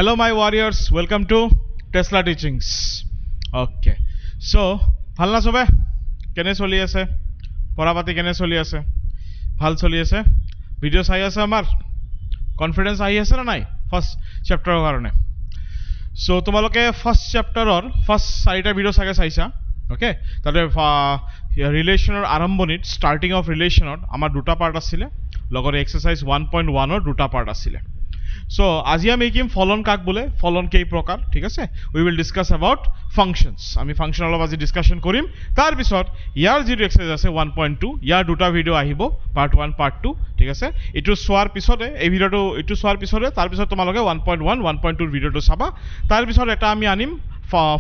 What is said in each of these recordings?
Hello my warriors, welcome to Tesla Teachings. Okay, so ভাল না সবে কেনে চলি আছে পড়াপাতি কেনে চলি আছে ভাল চলি আছে ভিডিও চাই আছে আমাৰ কনফিডেন্স আহি আছে না নাই ফাৰ্স্ট চ্যাপ্টাৰৰ কাৰণে সো তোমালোকে ফাৰ্স্ট চ্যাপ্টাৰৰ ফাৰ্স্ট 4টা ভিডিও চাগে চাইছা ওকে তাতে ৰিলেশনৰ আৰম্ভণিত স্টাৰ্টিং অফ ৰিলেশনত আমাৰ দুটা পাৰ্ট আছিল লগতে এক্সাৰসাইজ 1.1 ৰ দুটা পাৰ্ট আছিল So, আজি আমি কিম ফলন কাক বলে ফলন কেই প্রকার ঠিক আছে উই উইল ডিসকাস অ্যাবাউট ফাংশনস আমি ফাংশন অলপ আজি ডিসকাশন কৰিম তাৰ পিছত ইয়াৰ যিটো এক্সাৰসাইজ আছে 1.2 ইয়াৰ দুটা ভিডিও আহিব পাৰ্ট 1 পাৰ্ট 2 ঠিক আছে এটো সোৱাৰ পিছতে এই ভিডিওটো এটো সোৱাৰ পিছতে তাৰ পিছত তোমালোকে 1.1 1.2 ৰ ভিডিওটো চাবা তাৰ পিছত এটা আমি আনিম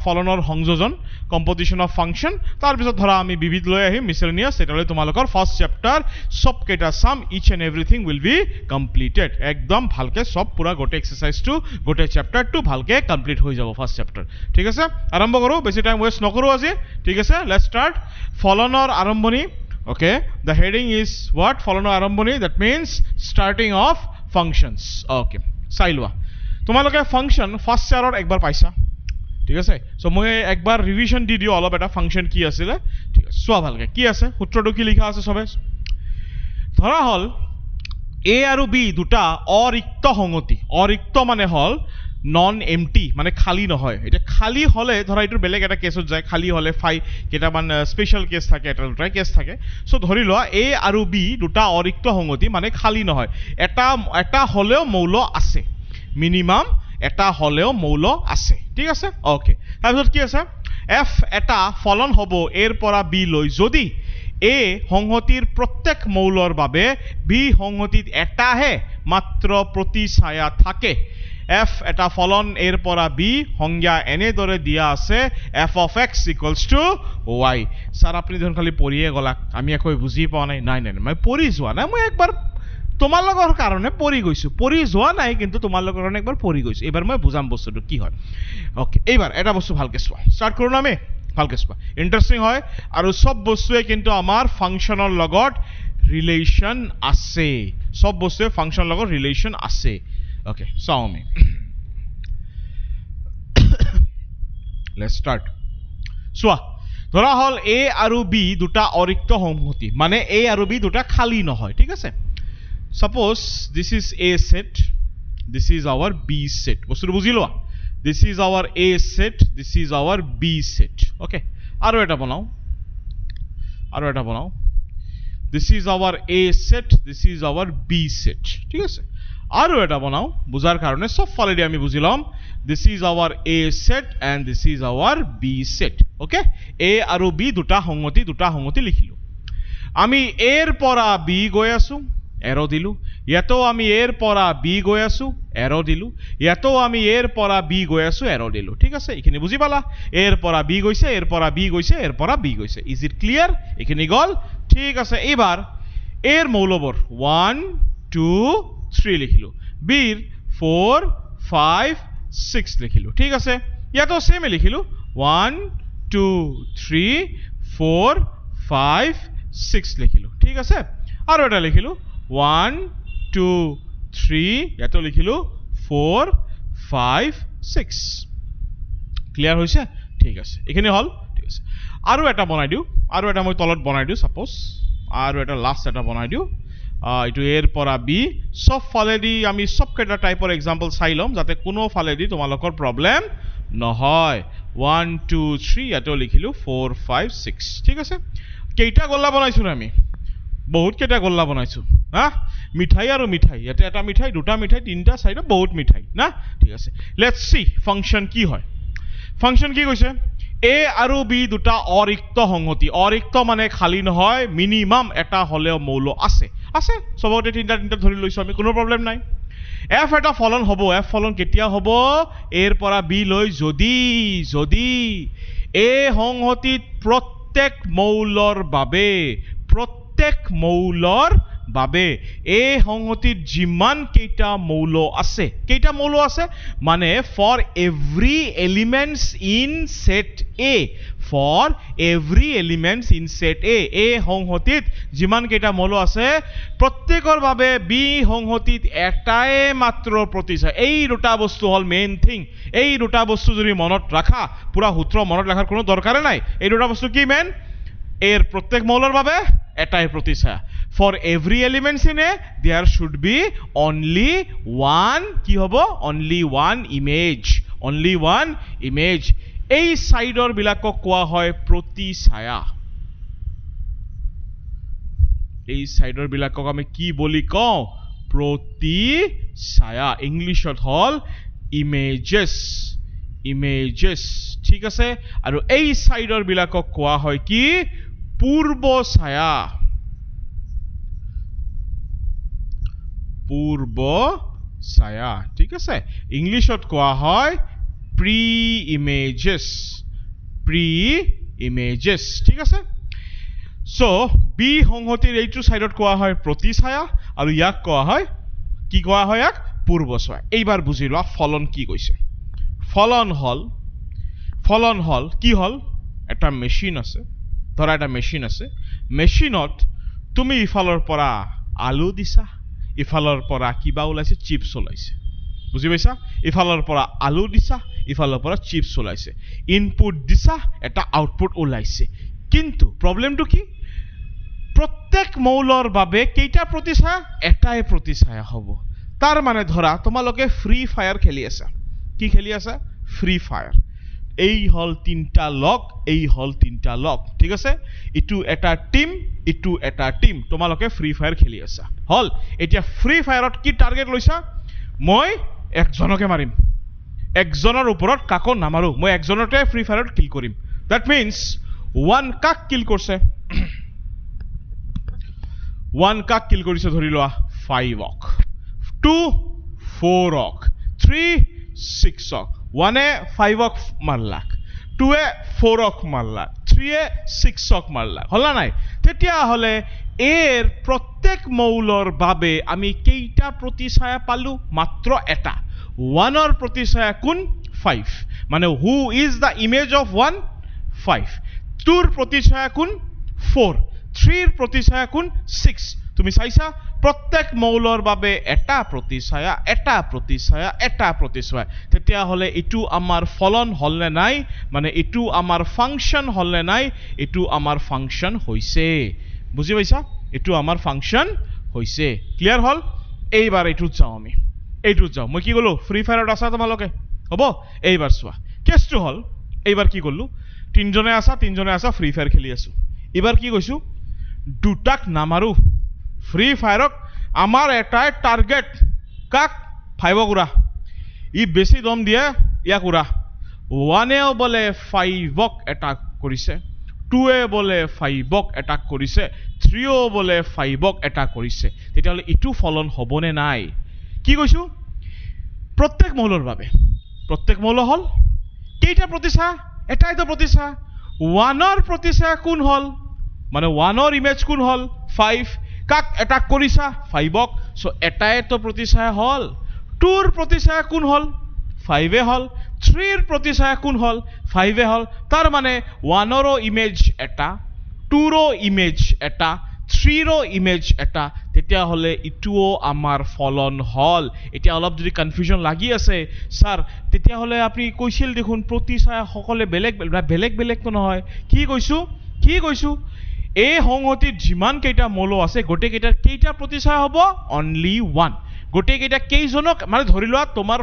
ফলনৰ সংযোজন কম্পোজিশন অফ ফাংশন তাৰ পিছত ধৰা আমি বিবিধ লৈ আহিম মিসেলেনিয়াস এটালৈ তোমালোকৰ ফার্স্ট চ্যাপ্টার সব কেটা some each and everything will be completed একদম ভালকে সব পুরা গোটে এক্সারসাইজটো গোটে চ্যাপ্টারটো ভালকে কমপ্লিট হৈ যাব ফার্স্ট চ্যাপ্টার ঠিক আছে আৰম্ভ কৰো বেছি টাইম ওয়েস্ট নকৰো আজি ঠিক আছে লেটস স্টাৰ্ট ফলনৰ আৰম্ভণি okay the heading is what ফলনৰ আৰম্ভণি that means starting of functions okay চাইলোৱা তোমালোকে ফাংশন ফাৰ্স্ট ইয়াৰৰ একবাৰ পাইছা ঠিক আছে সো মই একবার রিভিশন দি দিও অলপ এটা ফাংশন কি আছিল ঠিক আছে সোয়া ভালকে কি আছে সূত্ৰটো কি লিখা আছে সবে ধৰা হল a আৰু b দুটা অৰিক্ত সংগতি অৰিক্ত মানে হল নন এমটি মানে খালি নহয় এটা খালি হলে ধৰা এটো বেলেগ এটা কেছত যায় খালি হলে ফাই কেটামান স্পেশাল কেস থাকে এটা দুটা কেস থাকে সো ধৰি লোৱা a আৰু b দুটা অৰিক্ত সংগতি মানে খালি নহয় এটা হলেও মৌল আছে মিনিমাম এটা হলেও মৌল আছে ঠিক আছে ওকে তাৰপিছত কি আছে f এটা ফলন হ'ব এৰ পৰা b লৈ যদি a সংহতিৰ প্ৰত্যেক মৌলৰ বাবে b সংহতিত এটাহে মাত্ৰ প্ৰতিছায়া থাকে f এটা ফলন এৰ পৰা b সংজ্ঞা এনে দৰে দিয়া আছে f of x equals to y sir আপনি ধৰণ খালি পঢ়িয়ে গলা আমি একো বুজি পোৱা নাই নাই নাই মই পঢ়ি যোৱা নাই মই একবাৰ তোমালোকৰ কাৰণে পঢ়ি গৈছো পঢ়ি যোৱা নাই কিন্তু তোমালোকৰ কাৰণে একবাৰ পঢ়ি গৈছো এবাৰ মই বুজাম বস্তুটো কি হয় ওকে এইবাৰ এটা বস্তু ভালকে চোৱা স্টাৰ্ট কৰো না আমি ভালকে চোৱা ইন্টাৰেস্টিং হয় আৰু সব বস্তুৱে কিন্তু আমাৰ ফাংশনৰ লগত ৰিলেশন আছে সব বস্তুৱে ফাংশনৰ লগত ৰিলেশন আছে ওকে চাও আমি লেটস স্টাৰ্ট চোৱা ধৰা হল a আৰু b দুটা অৰিক্ত সংহতি মানে a আৰু b দুটা খালি নহয় ঠিক আছে Suppose this is A set, this is our B set. বস্তুটো বুঝি লোৱা this is our A set, this is our B set. Okay. আৰু এটা বনাও this is our A set, this is our B set. ঠিক আছে আৰু এটা বনাও বুজাৰ কাৰণে সব ফালেদি আমি বুজিলাম this is our A set and this is our B set. Okay. A আৰু B দুটা সংগতি লিখিলো আমি A এৰ পৰা B গৈ আছো এৰো দিলু ইয়াতো আমি এৰ পৰা বি গৈ আছো এৰো দিলু ইয়াতো আমি এৰ পৰা বি গৈ আছো এৰো দিলু ঠিক আছে এখিনি বুজি পালা এৰ পৰা বি গৈছে এৰ পৰা বি গৈছে এৰ পৰা বি গৈছে ইজ ইট ক্লিয়াৰ এখিনি গল ঠিক আছে এবাৰ এৰ মৌলবৰ 1 2 3 লিখিলো বিৰ 4 5 6 লিখিলো ঠিক আছে ইয়াতো সেম লিখিলো 1 2 3 4 5 6 লিখিলো ঠিক আছে আৰু এটা লিখিলো 1 2 3 ইয়াতো লিখিলো 4 5 6 ক্লিয়ার হৈছে ঠিক আছে এখানে হল ঠিক আছে আৰু এটা বনাই দিও আৰু এটা মই তলত বনাই দিও সাপোজ আৰু এটা লাস্ট এটা বনাই দিও এটো এৰ পৰা বি সব ফালেদি আমি সব কেটা টাইপৰ एग्जांपल চাই লম যাতে কোনো ফালেদি তোমালোকৰ প্ৰবলেম নহয় 1 2 3 ইয়াতো লিখিলো 4 5 6 ঠিক আছে কেইটা গল্লা বনাইছো আমি বহুত কেটা গল্লা বনাইছো হা মিঠাই আৰু মিঠাই এটা এটা মিঠাই দুটা মিঠাই তিনটা চাৰিটা বহুত মিঠাই না ঠিক আছে লেটস সি ফাংশন কি হয় ফাংশন কি কৈছে a আৰু b দুটা অৰিক্ত সংহতি মানে খালি নহয় মিনিমাম এটা হলেও মৌল আছে সবতে তিনটা ধৰি লৈছো আমি কোনো প্ৰবলেম নাই f এটা ফলন হ'ব f ফলন কেতিয়া হ'ব এর পৰা b লৈ যদি a সংহতিত প্ৰত্যেক মৌলৰ বাবে এই সংহতিত যিমান কেইটা মৌল আছে মানে for every elements in set a for every elements in set a এই সংহতিত যিমান কেইটা মৌল আছে প্ৰত্যেকৰ বাবে বি সংহতিত এটাই মাত্ৰ প্ৰতিচ্ছায়া এই দুটা বস্তু হল মেইন থিং এই দুটা বস্তু যদি মনত ৰাখা পুৰা সূত্ৰ মনত ৰাখাৰ কোনো দৰকাৰ নাই এই দুটা বস্তু কি মেইন এৰ প্ৰত্যেক মৌলেৰ বাবে এটাই প্ৰতিচ্ছায়া for every elements in a there should be only one কি হবো only one image এই সাইডৰ বিলাকক কোৱা হয় প্ৰতিচ্ছায়া এই সাইডৰ বিলাকক আমি কি বলি কওঁ প্ৰতিচ্ছায়া ইংলিশত হল images ঠিক আছে আৰু এই সাইডৰ বিলাকক কোৱা হয় কি পূৰ্বছায়া ঠিক আছে ইংলিশত কোৱা হয় pre-images ঠিক আছে সো বি সংহতিৰ এইটো সাইডত কোৱা হয় প্ৰতিচ্ছায়া আৰু ইয়াক কোৱা হয় কি কোৱা হয় ইয়াক পূৰ্বছায়া এইবাৰ বুজি লোৱা ফলন কি কৈছে ফলন হল কি হল এটা মেশিন আছে ধৰা এটা মেশিন আছে মেশিনত তুমি ইফালৰ পৰা আলু দিছা ইফালৰ পৰা কিবা ওলাইছে চিপস ওলাইছে বুজি পাইছা ইফালৰ পৰা আলু দিছা ইফালৰ পৰা চিপস ওলাইছে ইনপুট দিছা এটা আউটপুট ওলাইছে কিন্তু প্ৰবলেমটো কি প্ৰত্যেক মৌলৰ বাবে কেইটা প্ৰতিচ্ছায়া এটাই প্ৰতিচ্ছায়া হ'ব তাৰ মানে ধৰা তোমালোকে ফ্ৰী ফায়াৰ খেলি আছা কি খেলি আছা ফ্ৰী ফায়াৰ এই হল তিনটা লক এই হল তিনটা লক ঠিক আছে ইটু এটা টিম তোমালোকে ফ্ৰী ফায়াৰ খেলি আছা হল এতিয়া ফ্ৰী ফায়াৰত কি টাৰ্গেট লৈছা মই একজনকে মাৰিম একজনৰ ওপৰত কাকো নামাৰো মই একজনতে ফ্ৰী ফায়াৰত কিল কৰিম দ্যাট মিন্স ওয়ান কাক কিল কৰিছে ধৰি লোৱা 5ক 2 4ক 3 6ক 1 5ক মাৰলাক 2 4ক মাৰলাক 3 6ক মাৰলাক হলা নাই তেতিয়া হলে এৰ প্ৰত্যেক মৌলৰ বাবে আমি কেইটা প্ৰতিচ্ছায়া পালো মাত্ৰ এটা 1ৰ প্ৰতিচ্ছায়া কোন 5 মানে who is the image of 1 5 2ৰ প্ৰতিচ্ছায়া কোন 4 3ৰ প্ৰতিচ্ছায়া কোন 6 তুমি চাইছা প্ৰত্যেক মৌলৰ বাবে এটা প্ৰতিচ্ছায়া তেতিয়া হলে ইটু আমাৰ ফলন হলনে নাই মানে ইটু আমাৰ ফাংশন হলনে নাই ইটু আমাৰ ফাংশন হৈছে বুজি পাইছা ইটু আমাৰ ফাংশন হৈছে ক্লিয়াৰ হল এইবাৰ ইটুত যাও মই কি কলো ফ্ৰী ফায়াৰত আছা তোমালোকে হ'ব এইবাৰ চোৱা কেছটো হল এইবাৰ কি কলো তিনজনে আছা ফ্ৰী ফায়াৰ খেলি আছো এবাৰ কি কৈছো দুটাক নামাৰো ফ্ৰী ফায়াৰক আমাৰ এটাই টাৰ্গেট কাক 5ক উৰা ই বেছি দম দিয়ে ইয়াক উৰা 1এও বলে 5ক এটাক কৰিছে 2এ বলে 5ক এটাক কৰিছে 3ও বলে 5ক এটাক কৰিছে তেতিয়াহলে ইটু ফলন হবনে নাই কি কৈছো প্ৰত্যেক মৌলৰ বাবে প্ৰত্যেক মৌল হল কেইটা প্ৰতিচ্ছায়া এটাইতো প্ৰতিচ্ছায়া 1ৰ প্ৰতিচ্ছায়া কোন হল মানে 1ৰ ইমেজ কোন হল 5 কাক এটাক কৰিছা 5ক সো এটাইতো প্ৰতিচ্ছায়া হল 2ৰ প্ৰতিচ্ছায়া কোন হল 5এ হল 3ৰ প্ৰতিচ্ছায়া কোন হল 5এ হল তাৰ মানে 1ৰো ইমেজ এটা 2ৰো ইমেজ এটা 3ৰো ইমেজ এটা তেতিয়া হলে ইটুও আমাৰ ফলন হল এতিয়া অলপ যদি কনফিউজন লাগি আছে স্যাৰ তেতিয়া হলে আপনি কৈছিল দেখুন প্ৰতিচ্ছায়া সকলে বেলেগ তো নহয় কি কৈছো এই সংহতিত যিমান কেইটা মৌল আছে গোটে কেইটা প্ৰতিচ্ছায়া হ'ব অনলি ওয়ান গোটে কেইটা কেইজনক মানে ধৰি লোৱা তোমাৰ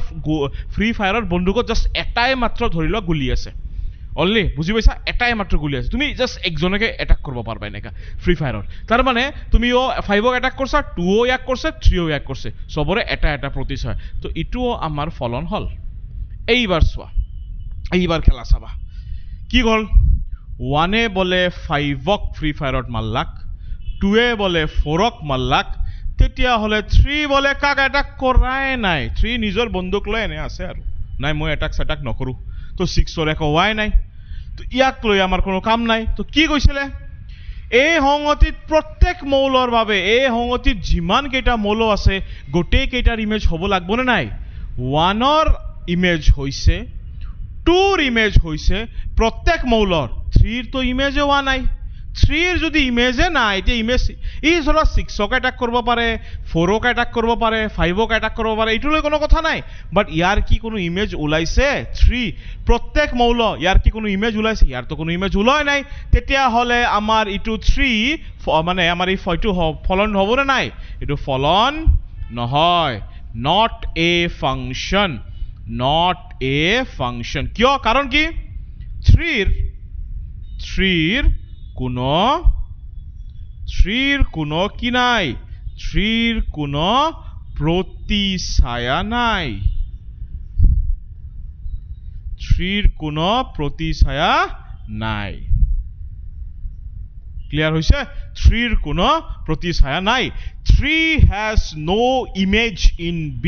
ফ্ৰী ফায়াৰৰ বন্দুকত জাস্ট এটাই মাত্ৰ ধৰি লোৱা গুলি আছে অনলি বুজি পাইছা এটাই মাত্ৰ গুলি আছে তুমি জাস্ট একজনকে এটাক কৰিব পাৰবা এনেকা ফ্ৰী ফায়াৰৰ তাৰ মানে তুমি 5ক এটাক কৰছা 2ও ইয়াক কৰছে 3ও ইয়াক কৰছে সবৰে এটা প্ৰতিচ্ছায়া তো ইটুও আমাৰ ফলন হল এইবাৰ চোৱা এইবাৰ খেলা চাবা কি গল 1এ বলে 5ক ফ্ৰী ফায়াৰত মাৰলাক 2এ বলে 4ক মাৰলাক তেতিয়া হলে 3 বলে কাক এটাক কৰাই নাই 3 নিজৰ বন্দুক লৈ এনে আছে আৰু নাই মই এটাক সেটাক নকৰো তো 6ৰ একো হোৱাই নাই তো ইয়াক লৈ আমাৰ কোনো কাম নাই তো কি কৈছিলে এই সংহতিত প্ৰত্যেক মৌলৰ বাবে এই সংহতিত যিমান কেইটা মৌল আছে গোটেই কেইটাৰ ইমেজ হ'ব লাগবনে নাই 1ৰ ইমেজ হৈছে 2ৰ ইমেজ হৈছে প্ৰত্যেক মৌলৰ 3ৰ তো ইমেজে হোৱা নাই 3ৰ যদি ইমেজে নাই এতিয়া ইমেজ ই ধৰা 6ক এটাক কৰিব পাৰে 4ক এটাক কৰিব পাৰে 5ক এটাক কৰিব পাৰে এইটোলৈ কোনো কথা নাই বাট ইয়াৰ কি কোনো ইমেজ ওলাইছে 3 প্ৰত্যেক মৌল ইয়াৰ কি কোনো ইমেজ ওলাইছে ইয়াৰ তো কোনো ইমেজ ওলাই নাই তেতিয়া হলে আমাৰ ইটো 3 মানে আমাৰ এই ফটো ফলন হ'ব না নাই ইটো ফলন নহয় not a function not a function কিয় কাৰণ কি 3ৰ কোনো কি নাই 3ৰ কোনো প্ৰতিছায়া নাই 3ৰ কোনো প্ৰতিছায়া নাই ক্লিয়াৰ হৈছে 3ৰ কোনো প্ৰতিছায়া নাই 3 has no image in B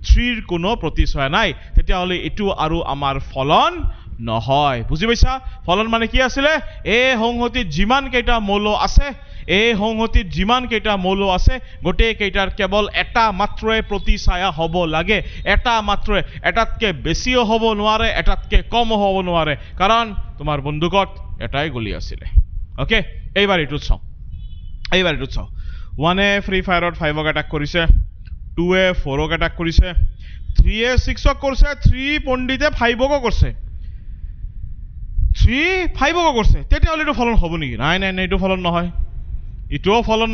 3ৰ কোনো প্ৰতিছায়া নাই তেতিয়া হলে এটো আৰু আমাৰ ফলন নহয় বুজি পাইছা ফলন মানে কি আছিল এই সংহতিত যিমান কেইটা মৌল আছে এই সংহতিত যিমান কেইটা মৌল আছে গোটেই কেইটাৰ কেৱল এটা মাত্ৰই প্ৰতিছায়া হ'ব লাগে এটা মাত্ৰই এটাতকে বেছিও হ'ব নোৱাৰে এটাতকে কম হ'ব নোৱাৰে কাৰণ তোমাৰ বন্দুকত এটাই গুলি আছিল ওকে এইবাৰ ইটো চাও 1 এ ফ্ৰী ফায়াৰত 5ক এটাক কৰিছে 2 এ 4ক এটাক কৰিছে 3 এ 6ক কৰিছে 3 পণ্ডিতে 5ক কৰিছে 3 5ক কৰিছে তেতিয়া হলে ইটো ফলন হ'ব নেকি নাই নাই নাই ইটো ফলন নহয় ইটোও ফলন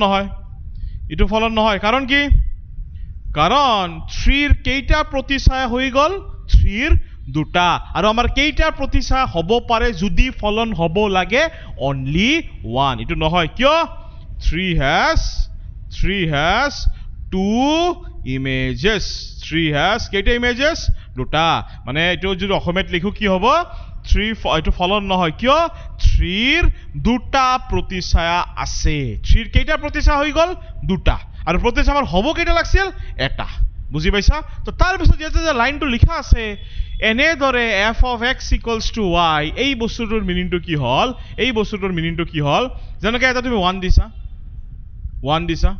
নহয় কাৰণ কি কাৰণ 3ৰ কেইটা প্ৰতিছায়া হৈ গল 3ৰ দুটা আৰু আমাৰ কেইটা প্ৰতিছায়া হ'ব পাৰে যদি ফলন হ'ব লাগে only 1 ইটো নহয় কিয় 3 has 2 images 3 has কেইটা images দুটা মানে এটো যদি অসমীয়াত লিখো কি হ'ব 3 এটো ফলন নহয় কিয় 3ৰ দুটা প্ৰতিছায়া আছে 3ৰ কেইটা প্ৰতিছায়া হৈ গল দুটা আৰু প্ৰতিছায়া আমাৰ হ'ব কেইটা লাগছিল এটা বুজি পাইছা তো তাৰ পিছত যে লাইনটো লিখা আছে এনে দৰে f of x equals to y এই বস্তুটোৰ মিনিংটো কি হল যেনেকৈ এটা তুমি 1 দিছা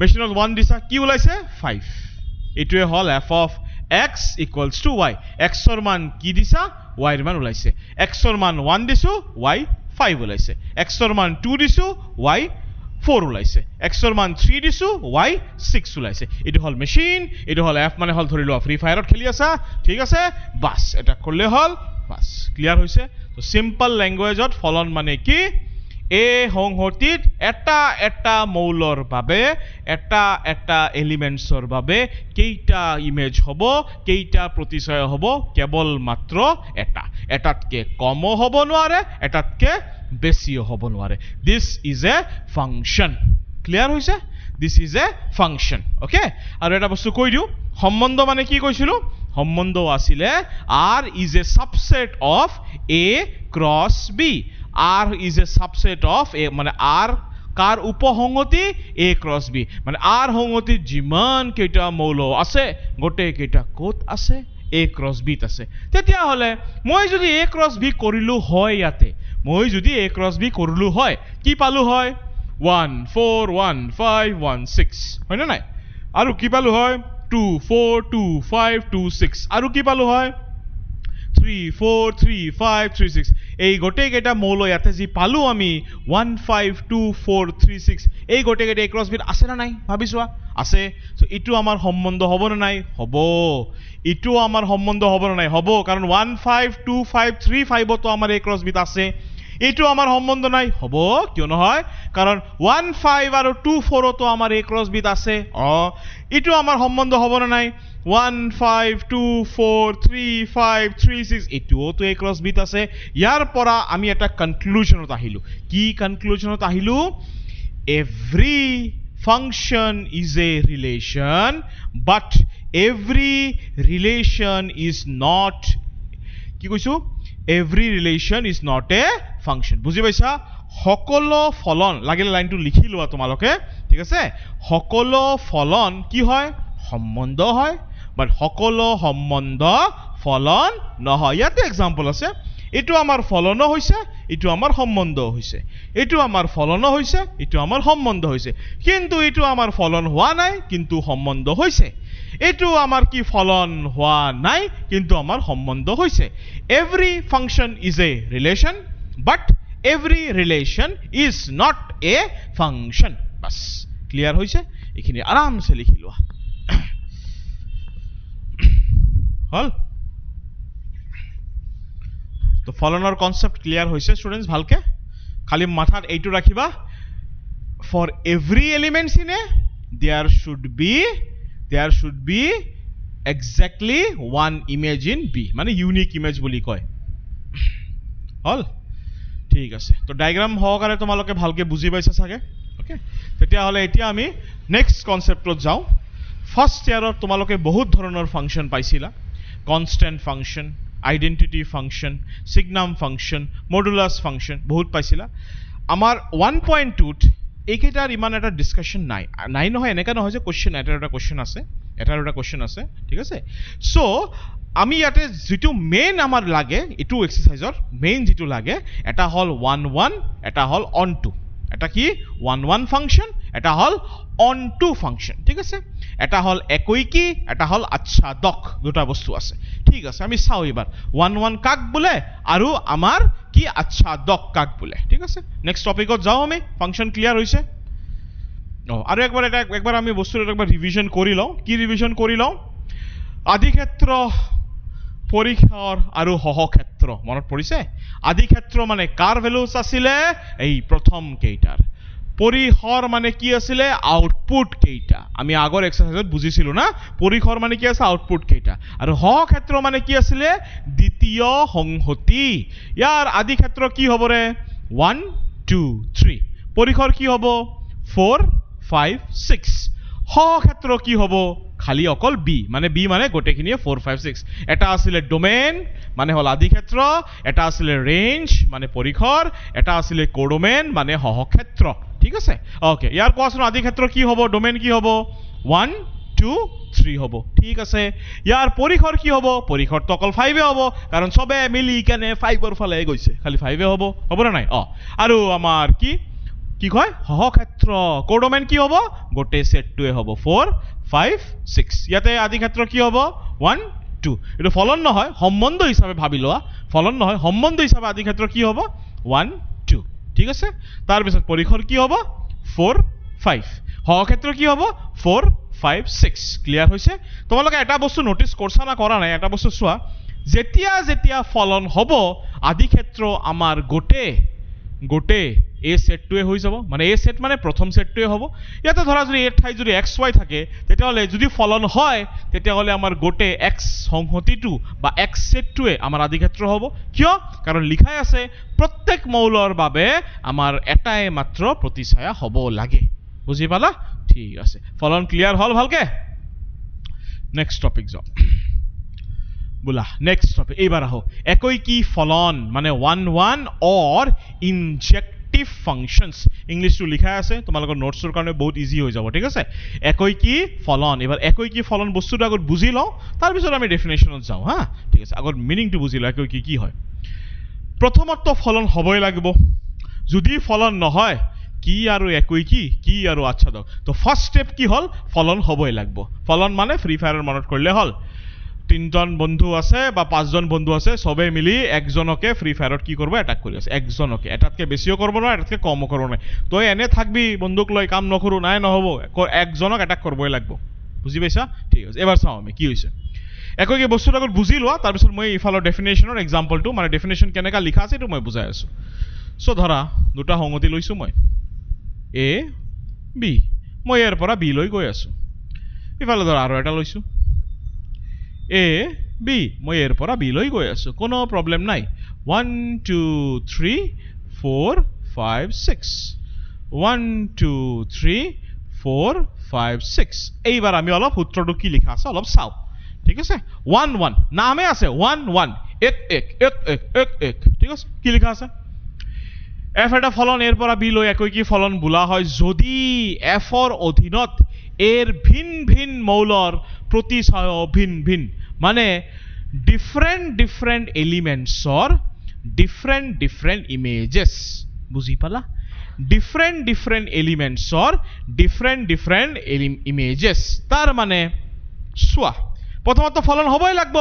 মেচিনত 1 দিছা কি ওলাইছে 5 এটোৱে হল f of x equals to y x ৰ মান কি দিছা y ৰ মান ওলাইছে x ৰ মান 1 দিছো y 5 ওলাইছে x ৰ মান 2 দিছো y 4 ওলাইছে x ৰ মান 3 দিছো y 6 ওলাইছে এটো হল মেচিন এটো হল f মানে হল ধৰিলো ফ্ৰী ফায়াৰত খেলি আছা ঠিক আছে বাস এটা করলে হল বাস ক্লিয়ার হৈছে তো সিম্পল ল্যাঙ্গুয়েজত ফলন মানে কি এই সংহতিত এটা মৌলৰ বাবে এটা এলিমেন্টছৰ বাবে কেইটা ইমেজ হ'ব কেইটা প্ৰতিছায়া হ'ব কেৱল মাত্ৰ এটাতকে কম হ'ব নোৱাৰে এটাতকে বেছিও হ'ব নোৱাৰে this is a function clear হৈছে this is a function okay আৰু এটা বস্তু কৈ দিও সম্বন্ধ মানে কি কৈছিলো সম্বন্ধ আছিলে r is a subset of a cross b r is a subset of a মানে r car উপসংহতি a cross b মানে r সংহতি যিমান কেইটা মৌল আছে গোটেই কেইটা কোত আছে a cross b আছে তেতিয়া হলে মই যদি a cross b কৰিলো হয় ইয়াতে মই যদি a cross b কৰিলো হয় কি পালো হয় 1 4 1 5 1 6 হয় না নাই আৰু কি পালো হয় 2 4 2 5 2 6 আৰু কি পালো হয় 3 4 3 5 3 6 এই গোটেই কেইটা মৌল ইয়াতে যি পালো আমি 1 5 2 4 3 6 এই গোটেই কেইটা ক্রস বিট আছে না নাই ভাবিছোৱা আছে সো ইটো আমাৰ সম্বন্ধ হ'ব না নাই হ'ব ইটো আমাৰ সম্বন্ধ হ'ব না নাই হ'ব কাৰণ 1 5 2 5 3 5 তো আমাৰ এই ক্ৰস বিট আছে এটো আমাৰ সম্বন্ধ নাই হ'ব কিয় নহয় কাৰণ 1 5 আৰু 2 4 তো আমাৰ এই ক্ৰস বিট আছে এটো আমাৰ সম্বন্ধ হ'ব না নাই 1 5 2 4 3 5 3 6 এটোও তো এই ক্রস বিট আছে ইয়াৰ পৰা আমি এটা কনক্লুজনত আহিলো কি কনক্লুজনত আহিলো every function is a relation but every relation is not কি কৈছো every relation is not a function বুজি পাইছা সকলো ফলন লাগিলে লাইনটো লিখি লোৱা তোমালোকে ঠিক আছে সকলো ফলন কি হয় সম্বন্ধ হয় বাট সকলো সম্বন্ধ ফলন নহয় ইয়াতে एग्जांपल আছে এইটো আমাৰ ফলনো হৈছে, এইটো আমাৰ সম্বন্ধ হৈছে, এইটো আমাৰ ফলনো হৈছে, এইটো আমাৰ সম্বন্ধ হৈছে, কিন্তু এইটো আমাৰ ফলন হোৱা নাই কিন্তু সম্বন্ধ হৈছে, এইটো আমাৰ কি ফলন হোৱা নাই কিন্তু আমাৰ সম্বন্ধ হৈছে. Every function is a relation, but every relation is not a function. বাস ক্লিয়াৰ হৈছে? এইখিনি আৰামছে লিখি লোৱা. হল? তো ফলনৰ কনসেপ্ট ক্লিয়াৰ হৈছে স্টুডেন্টস ভালকে? খালি মাথাত এইটো ৰাখিবা, for every elements in a there should be exactly one image in B, মানে ইউনিক ইমেজ বুলি কয়. হল? ঠিক আছে. তো ডায়াগ্ৰাম সহকাৰে তোমালোকে ভালকে বুজি পাইছা চাগে? ওকে, তেতিয়াহ'লে এতিয়া আমি নেক্সট কনসেপ্টত যাওঁ. ফাৰ্ষ্ট ইয়াৰত তোমালোকে বহুত ধৰণৰ ফাংচন পাইছিলা. Constant function, identity function, signum function, modulus function বহুত পাইছিলা. আমাৰ 1.2ত এইকেইটাৰ ইমান এটা ডিসকাশন নাই নহয়, এনেকা নহয় যে কোশ্চেন এটা কোশ্চেন আছে, ঠিক আছে? সো আমি ইয়াতে যেটো মেইন আমাৰ লাগে, এটো এক্সাৰসাইজৰ মেইন যেটো লাগে, এটা হল 1 এটা হল অন টু. এটা কি 1 ফাংশন, এটা হল অন টু ফাংশন, ঠিক আছে? এটা হল একই কি, এটা হল আচ্ছাদক, দুটা বস্তু আছে. ঠিক আছে, আমি চাও এবাৰ 1 কাক বলে আৰু আমাৰ কি আচ্ছাদক কাক বলে. ঠিক আছে, নেক্সট টপিকত যাও আমি. ফাংশন ক্লিয়ার হইছে? আৰু একবাৰ আমি বস্তুটো একবাৰ ৰিভিশন কৰি লও. কি ৰিভিশন কৰি লও? আদিক্ষেত্ৰ, পৰিসৰ আৰু সহক্ষেত্ৰ মনত পৰিছে? আদিক্ষেত্ৰ মানে কাৰ ভ্যালুস আছিলে? এই প্ৰথম কেইটাৰ. পৰিসৰ মানে কি আছিলে? আউটপুট কেইটা. আমি আগৰ এক্সাৰসাইজত বুজিছিলো না, পৰিসৰ মানে কি আছে? আউটপুট কেইটা. আৰু সহক্ষেত্ৰ মানে কি আছিলে? দ্বিতীয় সংহতি. ইয়াৰ আদিক্ষেত্ৰ কি হ'ব ৰে? 1 2 3. পৰিসৰ কি হ'ব? 4 5 6. সহক্ষেত্ৰ কি হ'ব? খালি অকল বি, মানে বি মানে গোটেইখিনিয়ে 4 5 6. এটা আছিলে ডোমেইন মানে হল আদিক্ষেত্ৰ, এটা আছিলে ৰেঞ্জ মানে পৰিসৰ, এটা আছিলে কোডোমেইন মানে সহক্ষেত্ৰ. ঠিক আছে? ওকে, ইয়াৰ কোৱাচোন আদিক্ষেত্ৰ কি হ'ব, ডোমেইন কি হ'ব? 1 2 3 হ'ব. ঠিক আছে, ইয়াৰ পৰিসৰ কি হ'ব? পৰিসৰ তো অকল 5 হ'ব, কাৰণ সবে মিলি কেনে 5 ফালে গৈছে, খালি 5 হ'ব না নাই? আৰু আমাৰ কি কয়? সহক্ষেত্ৰ. কোডোমেইন কি হ'ব? গোটেই সেটটোৱে হ'ব 4 5 6. ইয়াতে আদিক্ষেত্ৰ কি হ'ব? 1 2. এটো ফলন নহয়, সম্বন্ধ হিচাপে ভাবি লোৱা. ফলন নহয়, সম্বন্ধ হিচাপে আদিক্ষেত্ৰ কি হ'ব? 1 2. ঠিক আছে, তাৰ পিছত পৰিসৰ কি হ'ব? 4 5. সহক্ষেত্ৰ কি হ'ব? 4 5 6. ক্লিয়াৰ হৈছে? তোমালোকে এটা বস্তু নোটিস কৰছা না কৰা নাই? এটা বস্তু চোৱা, যেতিয়া ফলন হ'ব আদিক্ষেত্ৰ আমাৰ গোটেই এ সেটটোৱে হৈ যাব. মানে এ সেট মানে প্ৰথম সেটটোৱে হ'ব. ইয়াতে ধৰা যদি এ ঠাই যদি এক্স ওয়াই থাকে, তেতিয়াহ'লে যদি ফলন হয় তেতিয়াহ'লে আমাৰ গোটেই এক্স সংহতিটো বা এক্স সেটটোৱে আমাৰ আদিক্ষেত্ৰ হ'ব. কিয়? কাৰণ লিখাই আছে প্ৰত্যেক মৌলৰ বাবে আমাৰ এটাই মাত্ৰ প্ৰতিছায়া হ'ব লাগে. বুজি পালা? ঠিক আছে, ফলন ক্লিয়াৰ হল ভালকে? নেক্সট টপিক যাও বোলা. নেক্সট টপিক এইবাৰ আহো. একই কি ফলন মানে 1 অৰ ইনজেক্টিভ ফাংশনস. ইংলিশটো লিখা আছে, তোমালোকৰ নোটছৰ কাৰণে বহুত ইজি হৈ যাব. ঠিক আছে, একই কি ফলন. এবাৰ একই কি ফলন বস্তুটো আগত বুজি লও, তাৰ পিছত আমি ডেফিনেশনত যাও. হা, ঠিক আছে, আগত মিনিংটো বুজি লও একই কি হয়. প্ৰথমত ফলন হ'বই লাগিব. যদি ফলন নহয়, কি আৰু একই কি আৰু আচ্ছাদক, তো ফার্স্ট স্টেপ কি হল? ফলন হ'বই লাগিব. ফলন মানে ফ্রি ফায়াৰৰ মনত কৰিলে হল, 3জন বন্ধু আছে বা 5জন বন্ধু আছে, সবে মিলি একজনকে ফ্রি ফায়াৰত কি কৰব? অ্যাটাক কৰি আছে. একজনকে, এটাতকে বেছিও কৰব না, এটাতকে কমও কৰব না. তই এনে থাকবি বন্দুক লৈ কাম নকৰো, নাই নহব, একজনক অ্যাটাক কৰবই লাগিব. বুজি পাইছা? ঠিক আছে, এবাৰ চাও আমি কি হৈছে. একই কি বস্তুটো আগত বুজি লোৱা, তাৰপিছত মই ইফালৰ ডেফিনেশনৰ এক্সাম্পলটো, মানে ডেফিনেশন কেনেকা লিখা আছে এইটো মই বুজাই আছো. সো ধৰা দুটা সংগতি লৈছো মই, এ বি. মই ইয়াৰ পৰা বি লৈ গৈ আছো. ইফালে ধৰা আৰু এটা লৈছো, এ বি. মই ইয়াৰ পৰা বি লৈ গৈ আছো, কোনো প্ৰবলেম নাই. 1 2 3 4 5 6. 1 2 3 4 5 6. এইবাৰ আমি অলপ সূত্ৰটো কি লিখা আছে অলপ চাও. ঠিক আছে, 1 1 নামে আছে 1 1 1 1 1 1 1. ঠিক আছে, কি লিখা আছে? এফ এটা ফলন এর পৰা বি লৈ একই কি ফলন বোলা হয় যদি এফৰ অধীনত এৰ ভিন ভিন মৌলৰ প্ৰতিছায় ভিন ভিন, মানে ডিফাৰেন্ট এলিমেন্টসৰ different images বুজি পালা different elements or different images তাৰ মানে চোৱা প্ৰথমত ফলন হ'বই লাগব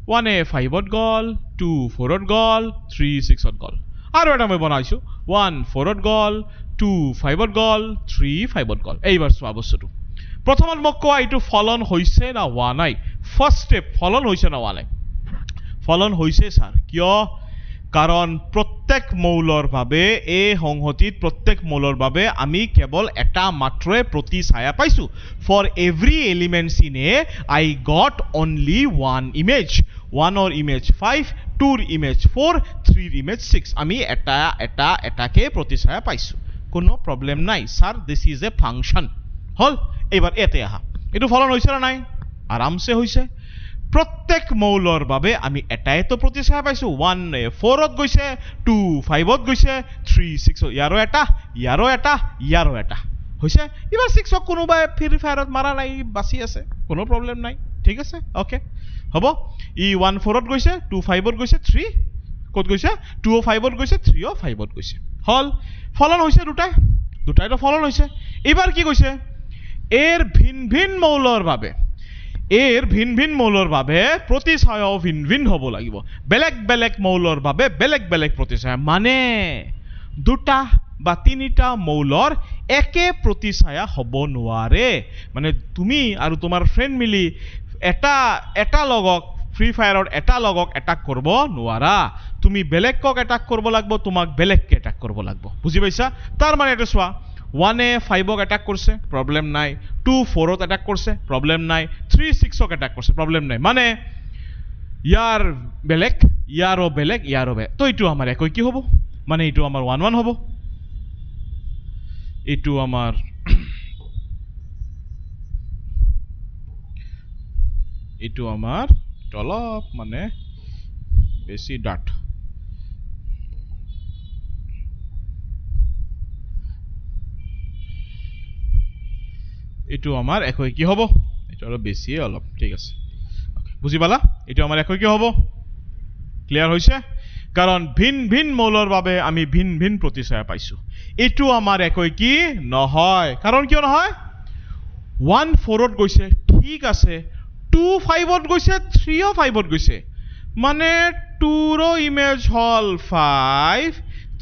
1 5 ত গল 2 4 ত গল 3 6 ত গল আৰু এটা মই বনাইছো 1 4 ত গল 2 5 ত গল 3 5 ত গল এইবাৰ চোৱা বস্তুটো প্ৰথমত মোক কোৱা এইটো ফলন হৈছে না হোৱা নাই ফাৰ্স্ট স্টেপ ফলন হৈছে না হোৱা নাই ফলন হৈছে স্যাৰ কিয় কাৰণ প্ৰত্যেক মৌলৰ বাবে এই সংহতিত প্ৰত্যেক মৌলৰ বাবে আমি কেৱল এটা মাত্ৰই প্ৰতিছায়া পাইছো for every elements in a I got only one image 1 or image 5 2 image 4 3 image 6 আমি এটাকে প্ৰতিছায়া পাইছো কোনো প্ৰবলেম নাই sir this is a function হল এবাৰ এতে আহা এটো ফলন হৈছে না নাই আৰামছে হৈছে প্ৰত্যেক মৌলৰ বাবে আমি এটাই তো প্ৰতিছায়া পাইছো 1 4 ত গৈছে 2 5 ত গৈছে 3 6 ইয়াৰো এটা হৈছে এবাৰ 6 ক কোনোবাই ফ্ৰী ফায়াৰত মাৰা নাই বাছি আছে কোনো প্ৰবলেম নাই ঠিক আছে ওকে হ'ব ই 1 4 ত গৈছে 2 5 ত গৈছে 3 কত গৈছে 2 5 ত গৈছে 3 5 ত গৈছে হল ফলন হৈছে দুটাই তো ফলন হৈছে এবাৰ কি কৈছে এৰ ভিন মৌলৰ বাবে প্ৰতিছায়া ভিন হ'ব লাগিব বেলেগ মৌলৰ বাবে বেলেগ প্ৰতিছায়া মানে দুটা বা তিনিটা মৌলৰ একে প্ৰতিছায়া হ'ব নোৱাৰে মানে তুমি আৰু তোমাৰ ফ্ৰেন্ড মিলি এটা লগক ফ্ৰী ফায়াৰত এটা লগক এটাক কৰিব নোৱাৰা তুমি বেলেগক এটাক কৰিব লাগিব তোমাক বেলেগকে এটাক কৰিব লাগিব বুজি পাইছা তাৰ মানে এটা চোৱা 1 5 ক অ্যাটাক করছে প্রবলেম নাই 2 4 ত অ্যাটাক করছে প্রবলেম নাই 3 6 ক অ্যাটাক করছে প্রবলেম নাই মানে ইয়ার বেলেগ ইয়ারও বেলেগ তো এটো আমার একই কি হবে মানে এটো আমার 1 1 হবে এটো আমার টলপ মানে বেশি ডাট এটো আমার একই কি হবো এটা হলো বেশি অলপ ঠিক আছে ওকে বুঝি পালা এটো আমার একই কি হবো ক্লিয়ার হইছে কারণ ভিন মৌলৰ বাবে আমি ভিন প্ৰতিছায়া পাইছো এটো আমার একই কি নহয় কারণ কিয় নহয় 1 4 ত গৈছে ঠিক আছে 2 5 ত গৈছে 3 5 ত গৈছে মানে 2 ৰ ইমেজ হল 5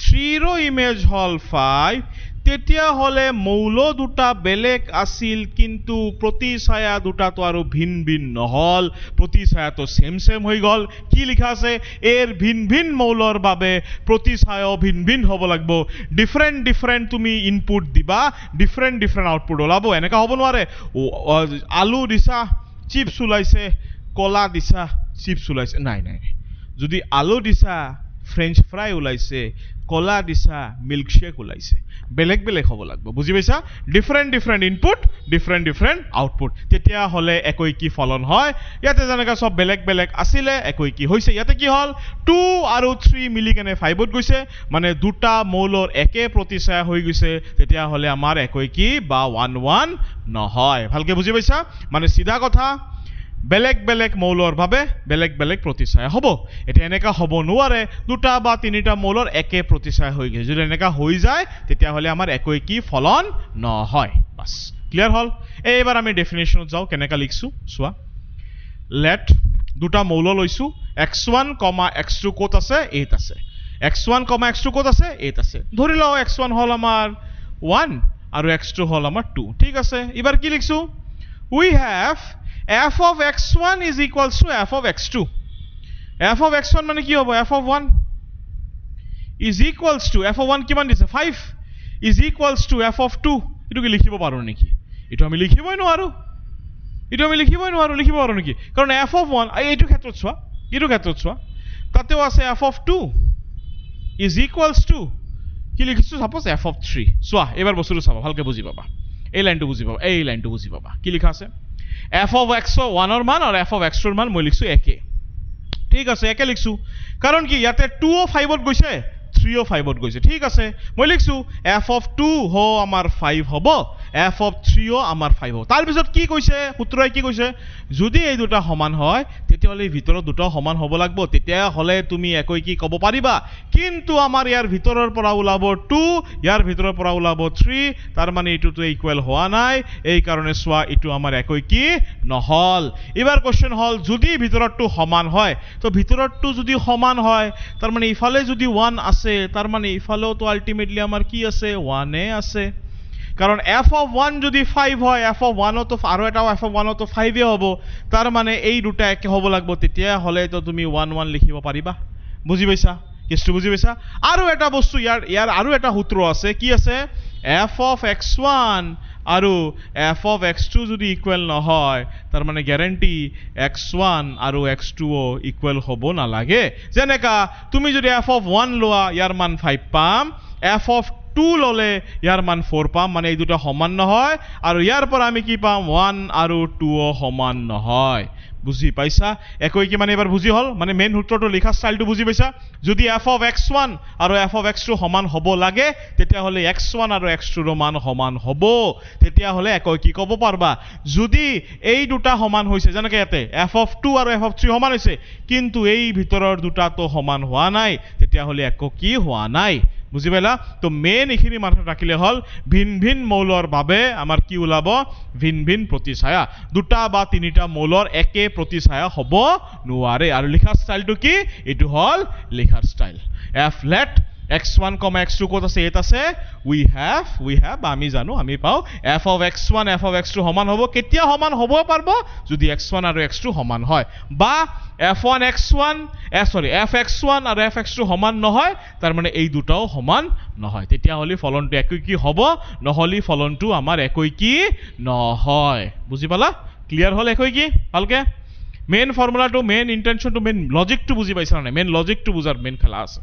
3 ৰ ইমেজ হল 5 তেতিয়া হলে মৌল দুটা বেলেগ আছিল কিন্তু প্ৰতিছায়া দুটা তো আৰু ভিন নহল প্ৰতিছায়া তো সেম হৈ গল কি লিখা আছে এৰ ভিন মৌলৰ বাবে প্ৰতিছায়া ভিন হ'ব লাগিব ডিফাৰেন্ট তুমি ইনপুট দিবা ডিফাৰেন্ট আউটপুট ওলাব এনেকা হ'ব নোৱাৰে আলু দিছা চিপস ওলাইছে কলা দিছা চিপস ওলাইছে নাই যদি আলু দিছা ফ্রেঞ্চ ফ্রাই ওলাইছে কলা দিছা মিল্কশেক ওলাইছে বেলেগ হ'ব লাগিব বুজি পাইছা ডিফারেন্ট ইনপুট ডিফারেন্ট আউটপুট তেতিয়া হলে একই কি ফলন হয় ইয়াতে জানেকা সব বেলেগ আছিলে একই কি হৈছে ইয়াতে কি হল 2 আৰু 3 মিলি কেনে 5 ত গৈছে মানে দুটা মৌলৰ একে প্ৰতিছায়া হৈ গৈছে তেতিয়া হলে আমাৰ একই কি বা 1 1 নহয় ভালকে বুজি পাইছা মানে সিধা কথা বেলেগ মৌলৰ বাবে বেলেগ প্ৰতিছায়া হ'ব এটা এনেকা হ'ব নোৱাৰে দুটা বা তিনিটা মৌলৰ একে প্ৰতিছায়া হৈ গৈছে যদি এনেকা হৈ যায় তেতিয়া হলে আমাৰ একই কি ফলন নহয় বাস ক্লিয়াৰ হল এইবাৰ আমি ডেফিনেশনত যাও কেনেকা লিখছো চোৱা লেট দুটা মৌল লৈছো x1, x2 কত আছে 8 আছে x1, x2 কত আছে 8 আছে ধৰি লও x1 হল আমাৰ 1 আৰু x2 হল আমাৰ 2 ঠিক আছে এবাৰ কি লিখছো we have f of x1 is equals to f of x2 f of x1 মানে কি হবে f of 1 is equals to f of 1 কিমান দিছে 5 is equals to f of 2 এটো কি লিখিব পাৰো নেকি এটো আমি লিখিবই নোৱাৰো লিখিব পাৰো নেকি কাৰণ f of 1 এইটো ক্ষেত্ৰত চোৱা তাতেও আছে f of 2 is equals to কি লিখিছো সাপোজ f of 3 চোৱা এবাৰ বস্তুটো চাবা ভালকে বুজি পাবা এই লাইনটো বুজি পাবা কি লিখা আছে f of x1 ৰ মান আৰু f of x2 ৰ মান মই লিখছো একে ঠিক আছে একে লিখছো কাৰণ কি ইয়াতে 2 ও 5 ত গৈছে 3 ও 5 ত গৈছে ঠিক আছে মই লিখছো f of 2 হো আমাৰ 5 হ'ব f of 3 ও আমাৰ 5 হ'ব তাৰ পিছত কি কৈছে সূত্ৰই কি কৈছে যদি এই দুটা সমান হয় তেতিয়াহলে ভিতৰত দুটা সমান হ'ব লাগিব তেতিয়া হলে তুমি একই কি ক'ব পাৰিবা কিন্তু আমাৰ ইয়াৰ ভিতৰৰ পৰা ওলাব 2 ইয়াৰ ভিতৰৰ পৰা ওলাব 3 তাৰ মানে ইটোটো ইকুৱেল হোৱা নাই এই কাৰণে সোৱা ইটো আমাৰ একই কি নহল এবাৰ কোশ্চেন হল যদি ভিতৰটো সমান হয় তো ভিতৰটো যদি সমান হয় তাৰ মানে ইফালে যদি 1 আছে তাৰ মানে ইফালেও তো আলটিমেটলি আমাৰ কি আছে 1 এ আছে কারণ f of 1 যদি 5 হয় f of 1 তো আৰু এটা f of 1 তো 5 এ হ'ব তাৰ মানে এই দুটা একে হ'ব লাগিব তেতিয়া হলে তো তুমি 1 1 লিখিব পাৰিবা বুজি পাইছা কেছটো বুজি পাইছা আৰু এটা বস্তু ইয়াৰ আৰু এটা সূত্ৰ আছে কি আছে f of x1 আৰু f of x2 যদি ইকুৱেল নহয় তাৰ মানে গ্যাৰান্টি x1 আৰু x2 ও ইকুৱেল হ'ব নালাগে যেনেকা তুমি যদি f of 1 লোৱা ইয়াৰ মান 5 পাম f of 2 ললে ইয়াৰ মান 4 পাম মানে এই দুটা সমান নহয় আৰু ইয়াৰ পৰা আমি কি পাম 1 আৰু 2 ও সমান নহয় বুজি পাইছা একই কি মানে এবাৰ বুজি হল মানে মেইন সূত্ৰটো লিখা ষ্টাইলটো বুজি পাইছা যদি f of x1 আৰু f of x2 সমান হ'ব লাগে তেতিয়া হলে x1 আৰু x2 ৰ মান সমান হ'ব তেতিয়া হলে একই কি ক'ব পারবা যদি এই দুটা সমান হৈছে যেনেকৈ ইয়াতে f of 2 আৰু f of 3 সমান হৈছে কিন্তু এই ভিতৰৰ দুটা তো সমান হোৱা নাই তেতিয়া হলে একো কি হোৱা নাই বুজি পাইলা তো মেইন এখিনি মাথাত ৰাখিলে হল ভিন ভিন মৌলৰ বাবে আমাৰ কি ওলাব ভিন ভিন প্ৰতিছায়া দুটা বা তিনিটা মৌলৰ একে প্ৰতিছায়া হ'ব নোৱাৰে আৰু লিখাৰ ষ্টাইলটো কি এটো হল লিখাৰ style f let x1, x2 কত আছে এটা আছে we have আমি জানো আমি পাও f of x1 f of x2 সমান হ'ব কেতিয়া সমান হ'ব পারব যদি x1 আৰু x2 সমান হয় বা f1 x1 fx1 আৰু fx2 সমান নহয় তাৰ মানে এই দুটাও সমান নহয় তেতিয়া হলি ফলনটো একই কি হ'ব নহলি ফলনটো আমাৰ একই কি নহয় বুজি পালা ক্লিয়াৰ হল একই কি ভালকে মেইন ফৰ্মুলাটো মেইন ইন্টেনশনটো মেইন লজিকটো বুজি পাইছা না মেইন লজিকটো বুজাৰ মেইন খেলা আছে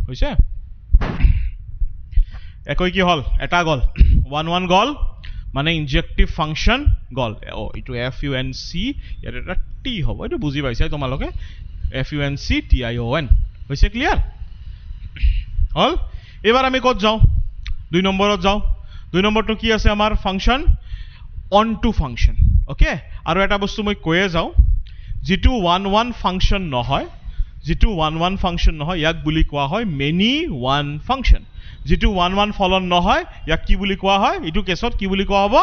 হইছে একই কি হল এটা গল 1 1 গল মানে ইনজেক্টিভ ফাংশন গল ও ইটো func ইয়াৰ এটা t হ'ব এটো বুজি পাইছা তোমালোকে func tion হইছে ক্লিয়াৰ হল এবাৰ আমি কত যাও 2 নম্বৰত যাও 2 নম্বৰটো কি আছে আমাৰ function onto function okay আৰু এটা বস্তু মই কয়ে যাও যেটো 1 1 ফাংশন নহয় যেটো 1 1 ফাংশন নহয় ইয়াক বুলি কোৱা হয় মেনি ওয়ান ফাংশন যেটো 1 1 ফলন নহয় ইয়াক কি বুলি কোৱা হয় ইটো কেছত কি বুলি কোৱা হ'ব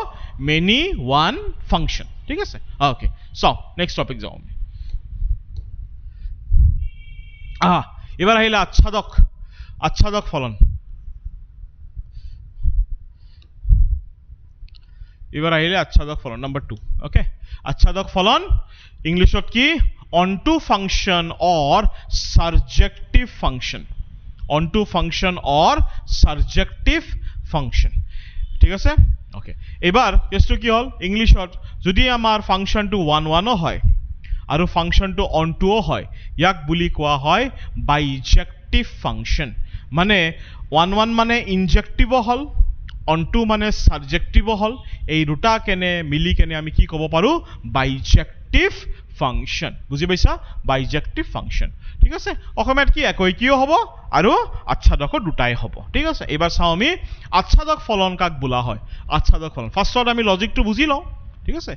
মেনি ওয়ান ফাংশন ঠিক আছে ওকে সো নেক্সট টপিক যাও এবাৰ আহিলা আচ্ছাদক ফলন এবাৰ আহিলে আচ্ছাদক ফলন নাম্বার 2 ওকে আচ্ছাদক ফলন ইংলিশত কি onto function or surjective function onto function or surjective function ঠিক আছে ওকে এবাৰ কেছটো কি হল ইংলিশত যদি আমাৰ ফাংশনটো 1 1 হয় আৰু ফাংশনটো onto হয় ইয়াক বুলি কোৱা হয় বাইজেক্টিভ ফাংশন মানে 1 1 মানে ইনজেক্টিভ হল onto মানে সাবজেক্টিভ হল এই দুটা কেনে মিলি কেনে আমি কি ক'ব পাৰো বাইজেক্টিভ ফাংশন বুজি পাইছা বাইজেক্টিভ ফাংশন ঠিক আছে অসমীয়াত কি একই কিও হ'ব আৰু আচ্ছাদক দুটাই হ'ব ঠিক আছে এবাৰ চাও আমি আচ্ছাদক ফলন কাক বোলা হয় আচ্ছাদক ফলন ফাৰ্স্টত আমি লজিকটো বুজি লও ঠিক আছে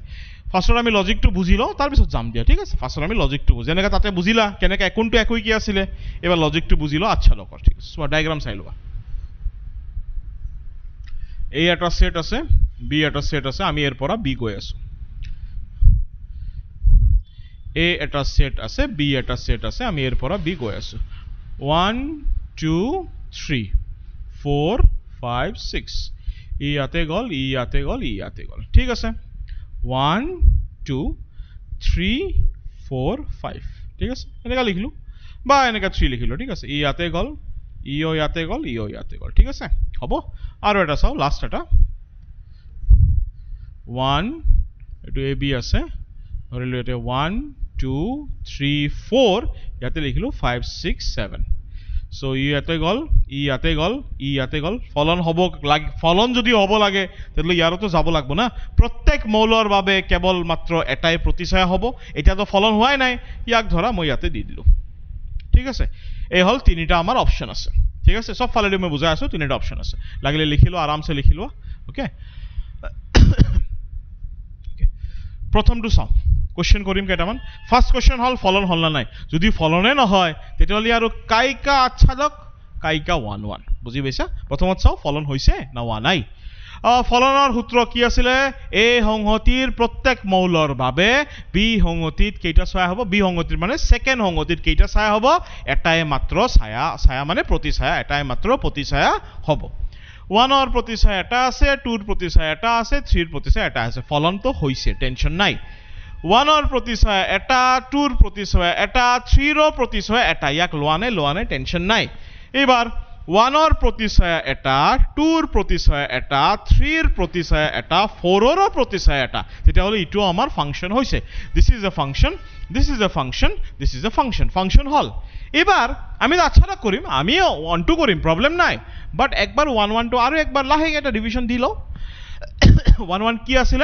ফাৰ্স্টত আমি লজিকটো বুজি লও তাৰ পিছত যাম দিয়া ঠিক আছে ফাৰ্স্টত আমি লজিকটো বুজি যেনেকা তাতে বুজিলা কেনেকা কোনটো একই কি আছিল এবাৰ লজিকটো বুজি লও আচ্ছাদকৰ ঠিক আছে সো ডায়াগ্ৰাম চাই লোৱা A এটা সেট আছে B এটা সেট আছে আমি এৰ পৰা B গৈ আছো A এটা সেট আছে B এটা সেট আছে আমি এর পৰা B গৈ আছো 1 2 3 4 5 6 ইয়াতে গল ইয়াতে গল ইয়াতে গল ঠিক আছে 1 2 3 4 5 ঠিক আছে এনেকা লিখলো বা এনেকা 3 লিখিলো ঠিক আছে ইয়াতে গল ইও ইয়াতে গল ইও ইয়াতে গল ঠিক আছে হবো আৰু এটা চাও লাস্ট এটা 1 এটো ab আছে ধৰিলো এতে 1 2 3 4 ইয়াতে লিখিলো 5 6 7 সো ইয়াতে গল ইয়াতে গল ফলন হব লাগ ফলন যদি হব লাগে তেলে ইয়াৰতো যাব লাগব না প্ৰত্যেক মৌলৰ বাবে কেৱল মাত্ৰ এটাই প্ৰতিছায়া হব এটা তো ফলন হোৱাই নাই ইয়াক ধৰা মই ইয়াতে দি দিলো ঠিক আছে এই হল তিনিটা আমাৰ অপচন আছে ঠিক আছে সব ফালেদি মই বুজাই আছো তিনিটা অপচন আছে লাগিলে লিখি লো আৰামছে লিখি লো ওকে প্ৰথমটো চাও কোশ্চেন কৰিম কেইটামান ফাৰ্স্ট কোশ্চেন হল ফলন হল না নাই যদি ফলনে নহয় তেতিয়াহলে আৰু কাইকা আচ্ছাদক কাইকা 1 1 বুজি পাইছা প্ৰথমত চাও ফলন হৈছে না হোৱা নাই ফলনৰ সূত্ৰ কি আছিল এ সংহতিৰ প্ৰত্যেক মৌলৰ বাবে বি সংহতিত কেইটা ছায়া হ'ব বি সংহতিৰ মানে সেকেন্ড সংহতিত কেইটা ছায়া হ'ব এটাই মাত্ৰ ছায়া ছায়া মানে প্ৰতি ছায়া এটাই মাত্ৰ প্ৰতি ছায়া হ'ব 1 ৰ প্ৰতি ছায়া এটা আছে 2 ৰ প্ৰতি ছায়া এটা আছে 3 ৰ প্ৰতি ছায়া এটা আছে ফলনটো হৈছে টেনচন নাই 1 ৰ প্ৰতি ছায়া এটা 2 ৰ প্ৰতি ছায়া এটা 3 ৰ প্ৰতি ছায়া এটা ইয়াক লোৱা নাই টেনচন নাই এবাৰ 1 ৰ প্ৰতি ছায়া এটা 2 ৰ প্ৰতি ছায়া এটা 3 ৰ প্ৰতি ছায়া এটা 4 ৰ প্ৰতি ছায়া এটা তেতিয়াহলে ইটো আমাৰ ফাংশন হৈছে this is a function this is a function this is a function function হল এবাৰ আমি আচ্ছাটা কৰিম আমি 1 2 কৰিম প্ৰবলেম নাই বাট একবাৰ 1 1 2 আৰু একবাৰ লাহে এটা ডিভিশন দিলো 1 1 কি আছিল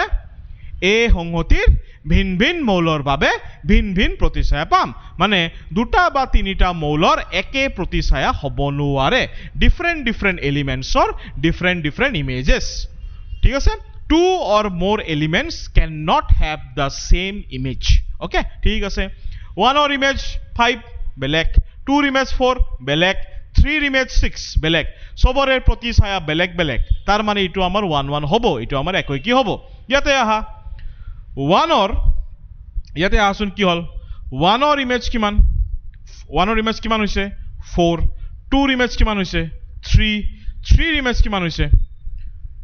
এ সংহতিৰ ভিন ভিন মৌলৰ বাবে ভিন ভিন প্ৰতিছায়া পাম মানে দুটা বা তিনিটা মৌলৰ একে প্ৰতিছায়া হ'ব নোৱাৰে ডিফাৰেন্ট ডিফাৰেন্ট এলিমেন্টছৰ ডিফাৰেন্ট ইমেজেস ঠিক আছে two or more elements cannot have the same image okay ঠিক আছে 1 or image 5 বেলেগ 2 image 4 বেলেগ 3 image 6 বেলেগ সবৰে প্ৰতিছায়া বেলেগ বেলেগ তাৰ মানে ইটো আমাৰ 1 1 হ'ব ইটো আমাৰ একই কি হ'ব ইয়াতে আহা 1 or ইয়াতে আসুন কি হল 1 or ইমেজ কিমান 1 or ইমেজ কিমান হৈছে 4 2 ৰ ইমেজ কিমান হৈছে 3 3 ৰ ইমেজ কিমান হৈছে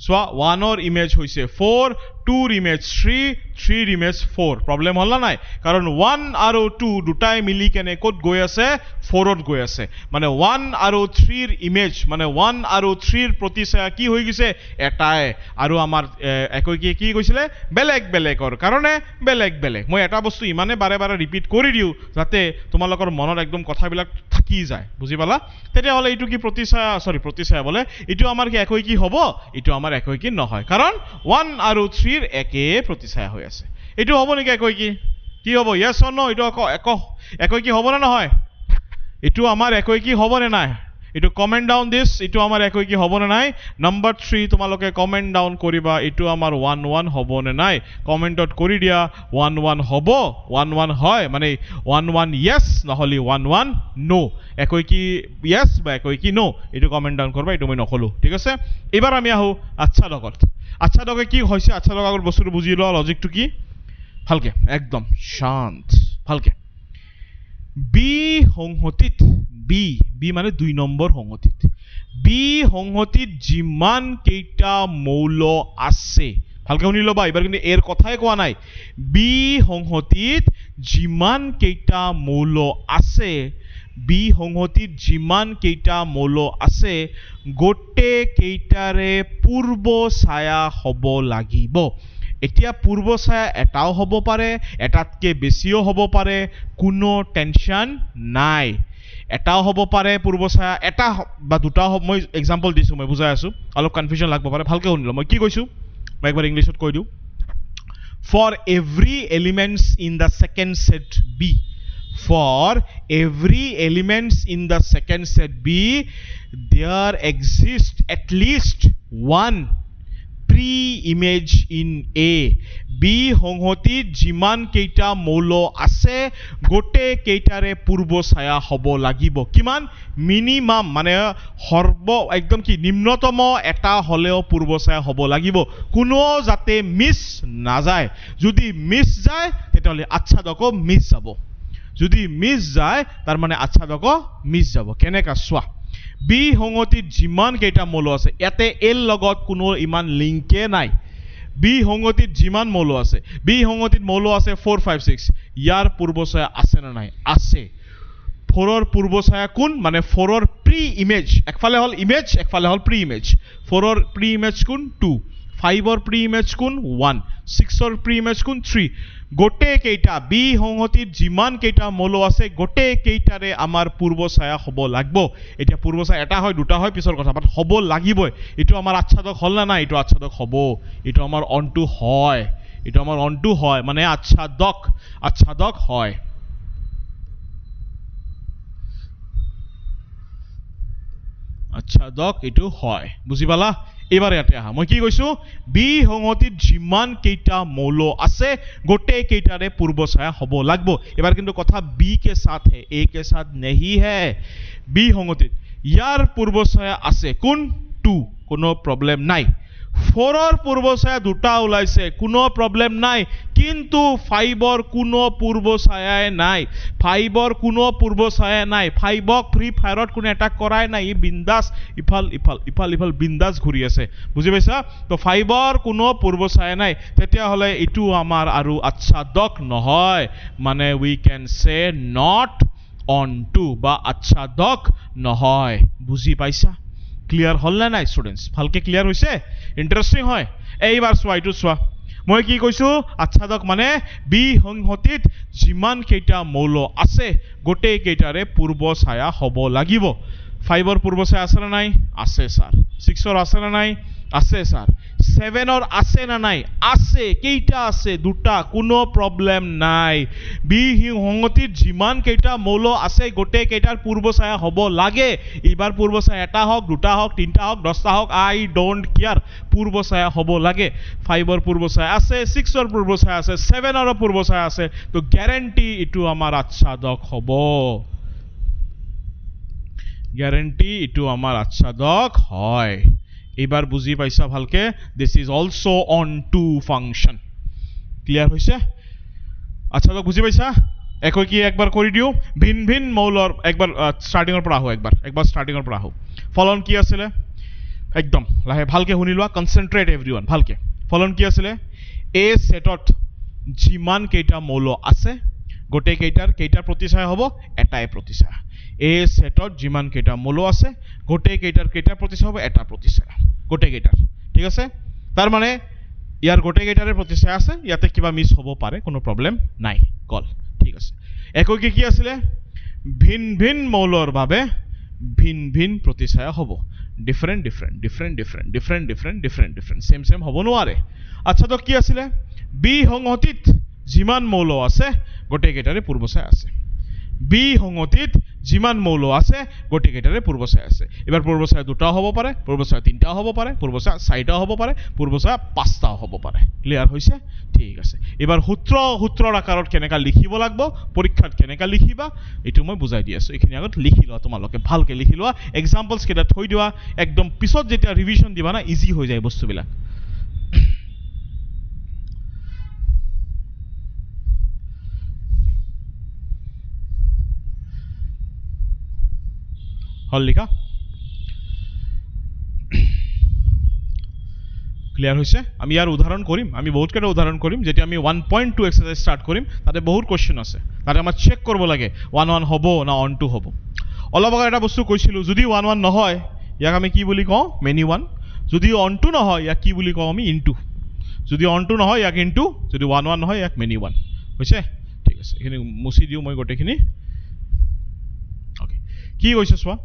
সো 1 or ইমেজ হৈছে 4 2 ৰ ইমেজ 3 3 ৰ ইমেজ 4 প্ৰবলেম হল না নাই কাৰণ 1 আৰু 2 দুটাই মিলি কেনে কত গৈ আছে 4 ত গৈ আছে মানে 1 আৰু 3 ৰ ইমেজ মানে 1 আৰু 3 ৰ প্ৰতিছায়া কি হৈ গৈছে এটাই আৰু আমাৰ একই কি কৈছিলে বেলেগ বেলেগৰ কাৰণে বেলেগ বেলেগ মই এটা বস্তু ইমানে বাৰে বাৰে ৰিপিট কৰি দিও যাতে তোমালোকৰ মনত একদম কথাবিলাক থাকি যায় বুজি পালা তেতিয়া হলে ইটো কি প্ৰতিছায়া বলে ইটো আমাৰ কি একই কি হ'ব ইটো আমাৰ একই কি নহয় কাৰণ 1 আৰু 3 ৰ একে প্ৰতিছায়া হৈ আছে এটো হ'ব নেকি একই কি হ'ব yes or no এটো একই কি হ'ব না নহয় এটো আমাৰ একই কি হ'ব না নাই এটো কমেন্ট ডাউন দিস এটো আমাৰ একই কি হ'ব না নাই নাম্বাৰ 3 তোমালোকে কমেন্ট ডাউন কৰিবা এটো আমাৰ 1 1 হ'ব না নাই কমেন্টত কৰি দিয়া 1 1 হ'ব 1 1 হয় মানে 1 1 yes নহলি 1 1 no একই কি yes বা একই কি no এটো কমেন্ট ডাউন কৰবা এটো মই নকলো ঠিক আছে এবাৰ আমি আহো আচ্ছা দকে কি হৈছে আচ্ছা দক আগৰ বস্তুটো বুজি লোৱা লজিকটো কি ভালকে একদম শান্ত ভালকে বি সংহতিত বি মানে 2 নম্বৰ সংহতিত বি সংহতিত যিমান কেইটা মৌল আছে ভালকে শুনি লবা এবাৰ কিন্তু এৰ কথাই কোৱা নাই বি সংহতিত যিমান কেইটা মৌল আছে বি সংহতিত যিমান কেইটা মৌল আছে গোটে কেইটাৰে পূৰ্ব ছায়া হ'ব লাগিব এতিয়া পূৰ্ব ছায়া এটাও হ'ব পাৰে এটাতকে বেছিও হ'ব পাৰে কোনো টেনচন নাই এটাও হ'ব পাৰে পূৰ্ব ছায়া এটা বা দুটা মই এক্সাম্পল দিছো মই বুজাই আছো অলপ কনফিউজন লাগব পাৰে ভালকে শুনি ল মই কি কৈছো মই একবাৰ ইংলিশত কৈ দিও for every elements in the second set B for every elements in the second set B there exists at least one pre-image in A B সংহতিত যিমান কেইটা মৌল আছে গোটে কেইটাৰে পূৰ্ব ছায়া হ'ব লাগিব কিমান মিনিমাম মানে সৰ্ব একদম কি নিম্নতম এটা হলেও পূৰ্ব ছায়া হ'ব লাগিব কোনো যাতে মিস না যায় যদি মিস যায় তেতিয়াহলে আচ্ছাদক মিস যাব যদি মিস যায় তাৰ মানে আচ্ছাদক মিস যাব কেনেকা সোৱা বি সংহতিত যিমান কেইটা মৌল আছে ইয়াতে এল লগত কোনো ইমান লিংকে নাই বি সংহতিত যিমান মৌল আছে বি সংহতিত মৌল আছে 4 5 6 ইয়াৰ পূৰ্ব ছায়া আছে না নাই আছে 4 ৰ পূৰ্ব ছায়া কোন মানে 4 ৰ প্ৰি ইমেজ একফালে হল ইমেজ একফালে হল প্ৰি ইমেজ 4 ৰ প্ৰি ইমেজ কোন 2 5 ৰ প্ৰি ইমেজ কোন 1 6 ৰ প্ৰি ইমেজ কোন 3 গোটে কেইটা বি সংহতিত যিমান কেইটা মৌল আছে গোটে কেইটাৰে আমাৰ পূৰ্ব ছায়া হ'ব লাগিব এতিয়া পূৰ্ব ছায়া এটা হয় দুটা হয় পিছৰ কথা বাট হ'ব লাগিবই এটো আমাৰ আচ্ছাদক হল না নাই এটো আচ্ছাদক হ'ব এটো আমাৰ অনটো হয় এটো আমাৰ অনটো হয় মানে আচ্ছাদক হয় আচ্ছাদক এইটো হয় বুজি পালা এবাৰ ইয়াতে আহা মই কি কৈছো বি সংহতিত যিমান কেইটা মৌল আছে গোটেই কেইটাৰে পূৰ্বছায়া হ'ব লাগিব এবাৰ কিন্তু কথা বি কে সাথ হে এ কে সাথ नहीं है বি সংহতিত ইয়াৰ পূৰ্বছায়া আছে কোন 2 কোনো প্ৰবলেম নাই 4 ৰ পূৰ্বছায়া দুটা ওলাইছে কোনো প্ৰবলেম নাই কিন্তু 5 ৰ কোনো পূৰ্বছায়াই নাই 5 ৰ কোনো পূৰ্বছায়া নাই 5 ক ফ্ৰী ফায়াৰত কোনো এটাক কৰাই নাই ই বিন্দাস ইফাল বিন্দাস ঘূৰি আছে বুজি পাইছা তো 5 ৰ কোনো পূৰ্বছায়া নাই তেতিয়া হলে ইটো আমাৰ আৰু আচ্ছাদক নহয় মানে we can say not onto বা আচ্ছাদক নহয় বুজি পাইছা ক্লিয়ার হল না নাই স্টুডেন্টস ভালকে ক্লিয়ার হইছে ইন্টারেস্টিং হয় এইবাৰ সোৱা এইটো সোৱা মই কি কৈছো আচ্ছাদক মানে বি সংহতিত যিমান কেইটা মৌল আছে গোটেই কেইটাৰে পূৰ্বছায়া হ'ব লাগিব 5 ৰ পূৰ্বছায়া আছে না নাই আছে স্যাৰ 6 ৰ আছে না নাই আছে স্যাৰ 7 ৰ আছে না নাই আছে কেইটা আছে দুটা কোনো প্ৰবলেম নাই বি সংহতিত যিমান কেইটা মৌল আছে গোটেই কেইটাৰ পূৰ্বছায়া হ'ব লাগে এবাৰ পূৰ্বছায়া এটা হওক দুটা হওক তিনটা হওক 10টা হওক আই ডোন্ট কেয়ার পূৰ্বছায়া হ'ব লাগে 5 ৰ পূৰ্বছায়া আছে 6 ৰ পূৰ্বছায়া আছে 7 ৰ পূৰ্বছায়া আছে তো গ্যাৰান্টি ইটো আমাৰ আচ্ছাদক হ'ব গ্যাৰান্টি ইটো আমাৰ আচ্ছাদক হয় এবাৰ বুজি পাইছা ভালকে this is also onto function clear হইছে আচ্ছাদক বুজি পাইছা একই কি একবাৰ কৰি দিও ভিন ভিন মৌলৰ একবাৰ স্টাৰ্টিং ৰ পৰা আহো একবাৰ স্টাৰ্টিং ৰ পৰা আহো ফলন কি আছিল একদম লাহে ভালকে শুনি লোৱা কনসেন্ট্ৰেট এভৰিওয়ান ভালকে ফলন কি আছিল এ সেটত যিমান কেইটা মৌল আছে গোটেই কেইটাৰ প্ৰতিছায়া হ'ব এটাই প্ৰতিছায়া এ সেটত যিমান কেইটা মৌল আছে গোটেই কেইটাৰ প্ৰতিছায়া হ'ব এটা প্ৰতিছায়া গোটেই কেইটাৰ ঠিক আছে তাৰ মানে ইয়াৰ গোটেই কেইটাৰে প্ৰতিছায়া আছে ইয়াতে কিবা মিস হ'ব পাৰে কোনো প্ৰবলেম নাই কল ঠিক আছে একই কি আছিল ভিন ভিন মৌলৰ বাবে ভিন ভিন প্ৰতিছায়া হ'ব ডিফাৰেন্ট সেম হ'ব নোৱাৰে আচ্ছা তো কি আছিল বি সংহতিত যিমান মৌল আছে গোটেই কেইটাৰে পূৰ্বছায়া আছে বি সংহতিত যিমান মৌল আছে গোটেই কেইটাৰে পূৰ্বছায়া আছে এবাৰ পূৰ্বছায়া দুটা হ'ব পাৰে পূৰ্বছায়া তিনটা হ'ব পাৰে পূৰ্বছায়া চাৰিটা হ'ব পাৰে পূৰ্বছায়া পাঁচটা হ'ব পাৰে ক্লিয়াৰ হৈছে ঠিক আছে এবাৰ সূত্ৰৰ আকাৰত কেনেকা লিখিব লাগিব পৰীক্ষাত কেনেকা লিখিবা এটো মই বুজাই দি আছো এখিনি আগত লিখি লোৱা তোমালোকে ভালকে লিখি লোৱা এক্সাম্পলস কেটা থৈ দিবা একদম পিছত যেতিয়া ৰিভিশন দিবা না ইজি হৈ যায় বস্তুবিলাক হল লিখা ক্লিয়াৰ হইছে আমি ইয়াৰ উদাহৰণ কৰিম আমি বহুত কেটা উদাহৰণ কৰিম যেতিয়া আমি 1.2 এক্সাৰসাইজ স্টাৰ্ট কৰিম তাতে বহুত কোশ্চেন আছে তাতে আমাৰ চেক কৰিব লাগে 1 হ'ব না 1 হ'ব অলপ আগৰ এটা বস্তু কৈছিলো যদি 1 নহয় ইয়াক আমি কি বুলি কওঁ মেনি 1 যদি 1 নহয় ইয়াক কি বুলি কওঁ আমি ইনটু যদি 1 নহয় ইয়াক ইনটু যদি 1 নহয় ইয়াক মেনি 1 হৈছে ঠিক আছে এখিনি মুছি দিও মই গটেখিনি ওকে কি কৈছে সোৱা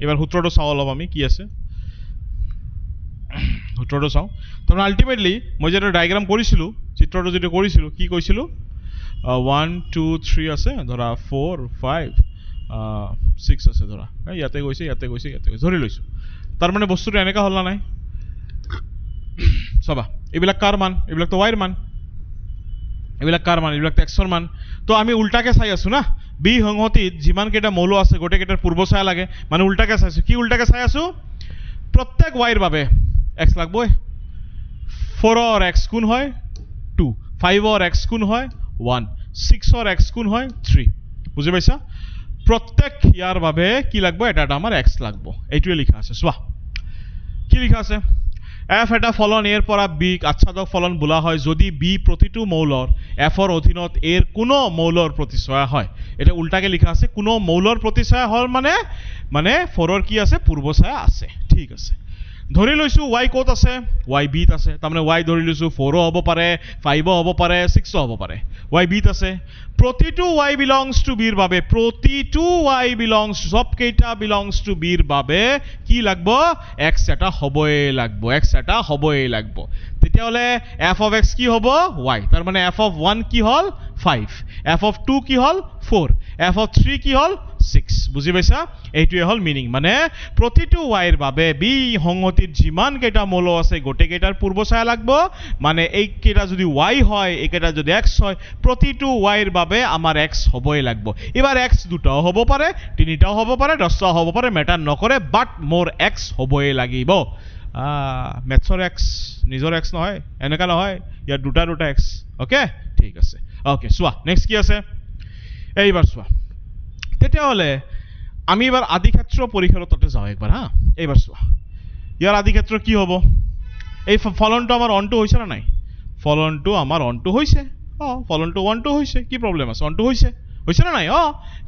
এবাৰ সূত্ৰটো চাও অলপ আমি কি আছে সূত্ৰটো চাও তাৰ আলটিমেটলি মই যেটা ডায়াগ্ৰাম কৰিছিলো চিত্ৰটো যেটা কৰিছিলো কি কৈছিলো 1 2 3 আছে ধৰা 4 5 6 আছে ধৰা ইয়াতে গৈছে ধৰি লৈছো তাৰ মানে বস্তুটো এনেকা হল না নাই সবা এইবিলাক কাৰ মান এইবিলাক তো ওয়াইৰ মান এইবিলাক কাৰ মান এইবিলাক এক্সৰ মান তো আমি উল্টাকে চাই আছো না বি সংহতিত যিমান কেটা মৌল আছে গোটেই কেটাৰ পূৰ্বছায়া লাগে মানে উল্টাকে চাইছো কি উল্টাকে চাই আছো প্ৰত্যেক ওয়াইৰ বাবে x লাগবই 4 ৰ x কোন হয় 2 5 ৰ x কোন হয় 1 6 ৰ x কোন হয় 3 বুজি পাইছা প্ৰত্যেক ইয়াৰ বাবে কি লাগব এটা আমাৰ x লাগব এইটোৱে লিখা আছে সোৱা কি লিখা আছে f এটা ফলন এৰ পৰা b আচ্ছাদক ফলন বোলা হয় যদি b প্ৰতিটো মৌলৰ f ৰ অধীনত এৰ কোনো মৌলৰ প্ৰতিছায়া হয় এটা উল্টাকে লিখা আছে কোনো মৌলৰ প্ৰতিছায়া হল মানে 4 ৰ কি আছে পূৰ্বছায়া আছে ঠিক আছে ধৰি লৈছো y কত আছে y b ত আছে তাৰমানে y ধৰি লৈছো 4 হ'ব পাৰে 5 হ'ব পাৰে 6 হ'ব পাৰে y b ত আছে প্ৰতিটো y belongs to b ৰ বাবে প্ৰতিটো y belongs সব কেইটা belongs to b ৰ বাবে কি লাগব x এটা হ'বই লাগব তেতিয়া হলে f of x কি হ'ব y তাৰ মানে f of 1 কি হল 5 f of 2 কি হল 4 f of 3 কি হল 6 বুজি পাইছা এইটোৱে হল মিনিং মানে প্ৰতিটো y ৰ বাবে b সংহতিত যিমান কেইটা মৌল আছে গোটেই কেইটাৰ পূৰ্ব ছায়া লাগব মানে এই কেইটা যদি y হয় এই কেইটা যদি x হয় প্ৰতিটো y ৰ বাবে আমাৰ x হবই লাগব এবাৰ x দুটাও হ'ব পাৰে তিনিটাও হ'ব পাৰে 10টাও হ'ব পাৰে মেটাৰ নকৰে বাট মোৰ x হবই লাগিব মেথছৰ x নিজৰ x নহয় এনেকা নহয় ইয়াৰ দুটা x ওকে ঠিক আছে ওকে সোৱা নেক্সট কি আছে এইবাৰ সোৱা তেতিয়াহলে আমি এবাৰ আদিক্ষেত্ৰ পৰীক্ষাটোতে যাও একবাৰ হা এইবাৰ সোৱা ইয়াৰ আদিক্ষেত্ৰ কি হ'ব এই ফলনটো আমাৰ অনটো হৈছে না নাই ফলনটো আমাৰ অনটো হৈছে ফলনটো অনটো হৈছে কি প্ৰবলেম আছে অনটো হৈছে না নাই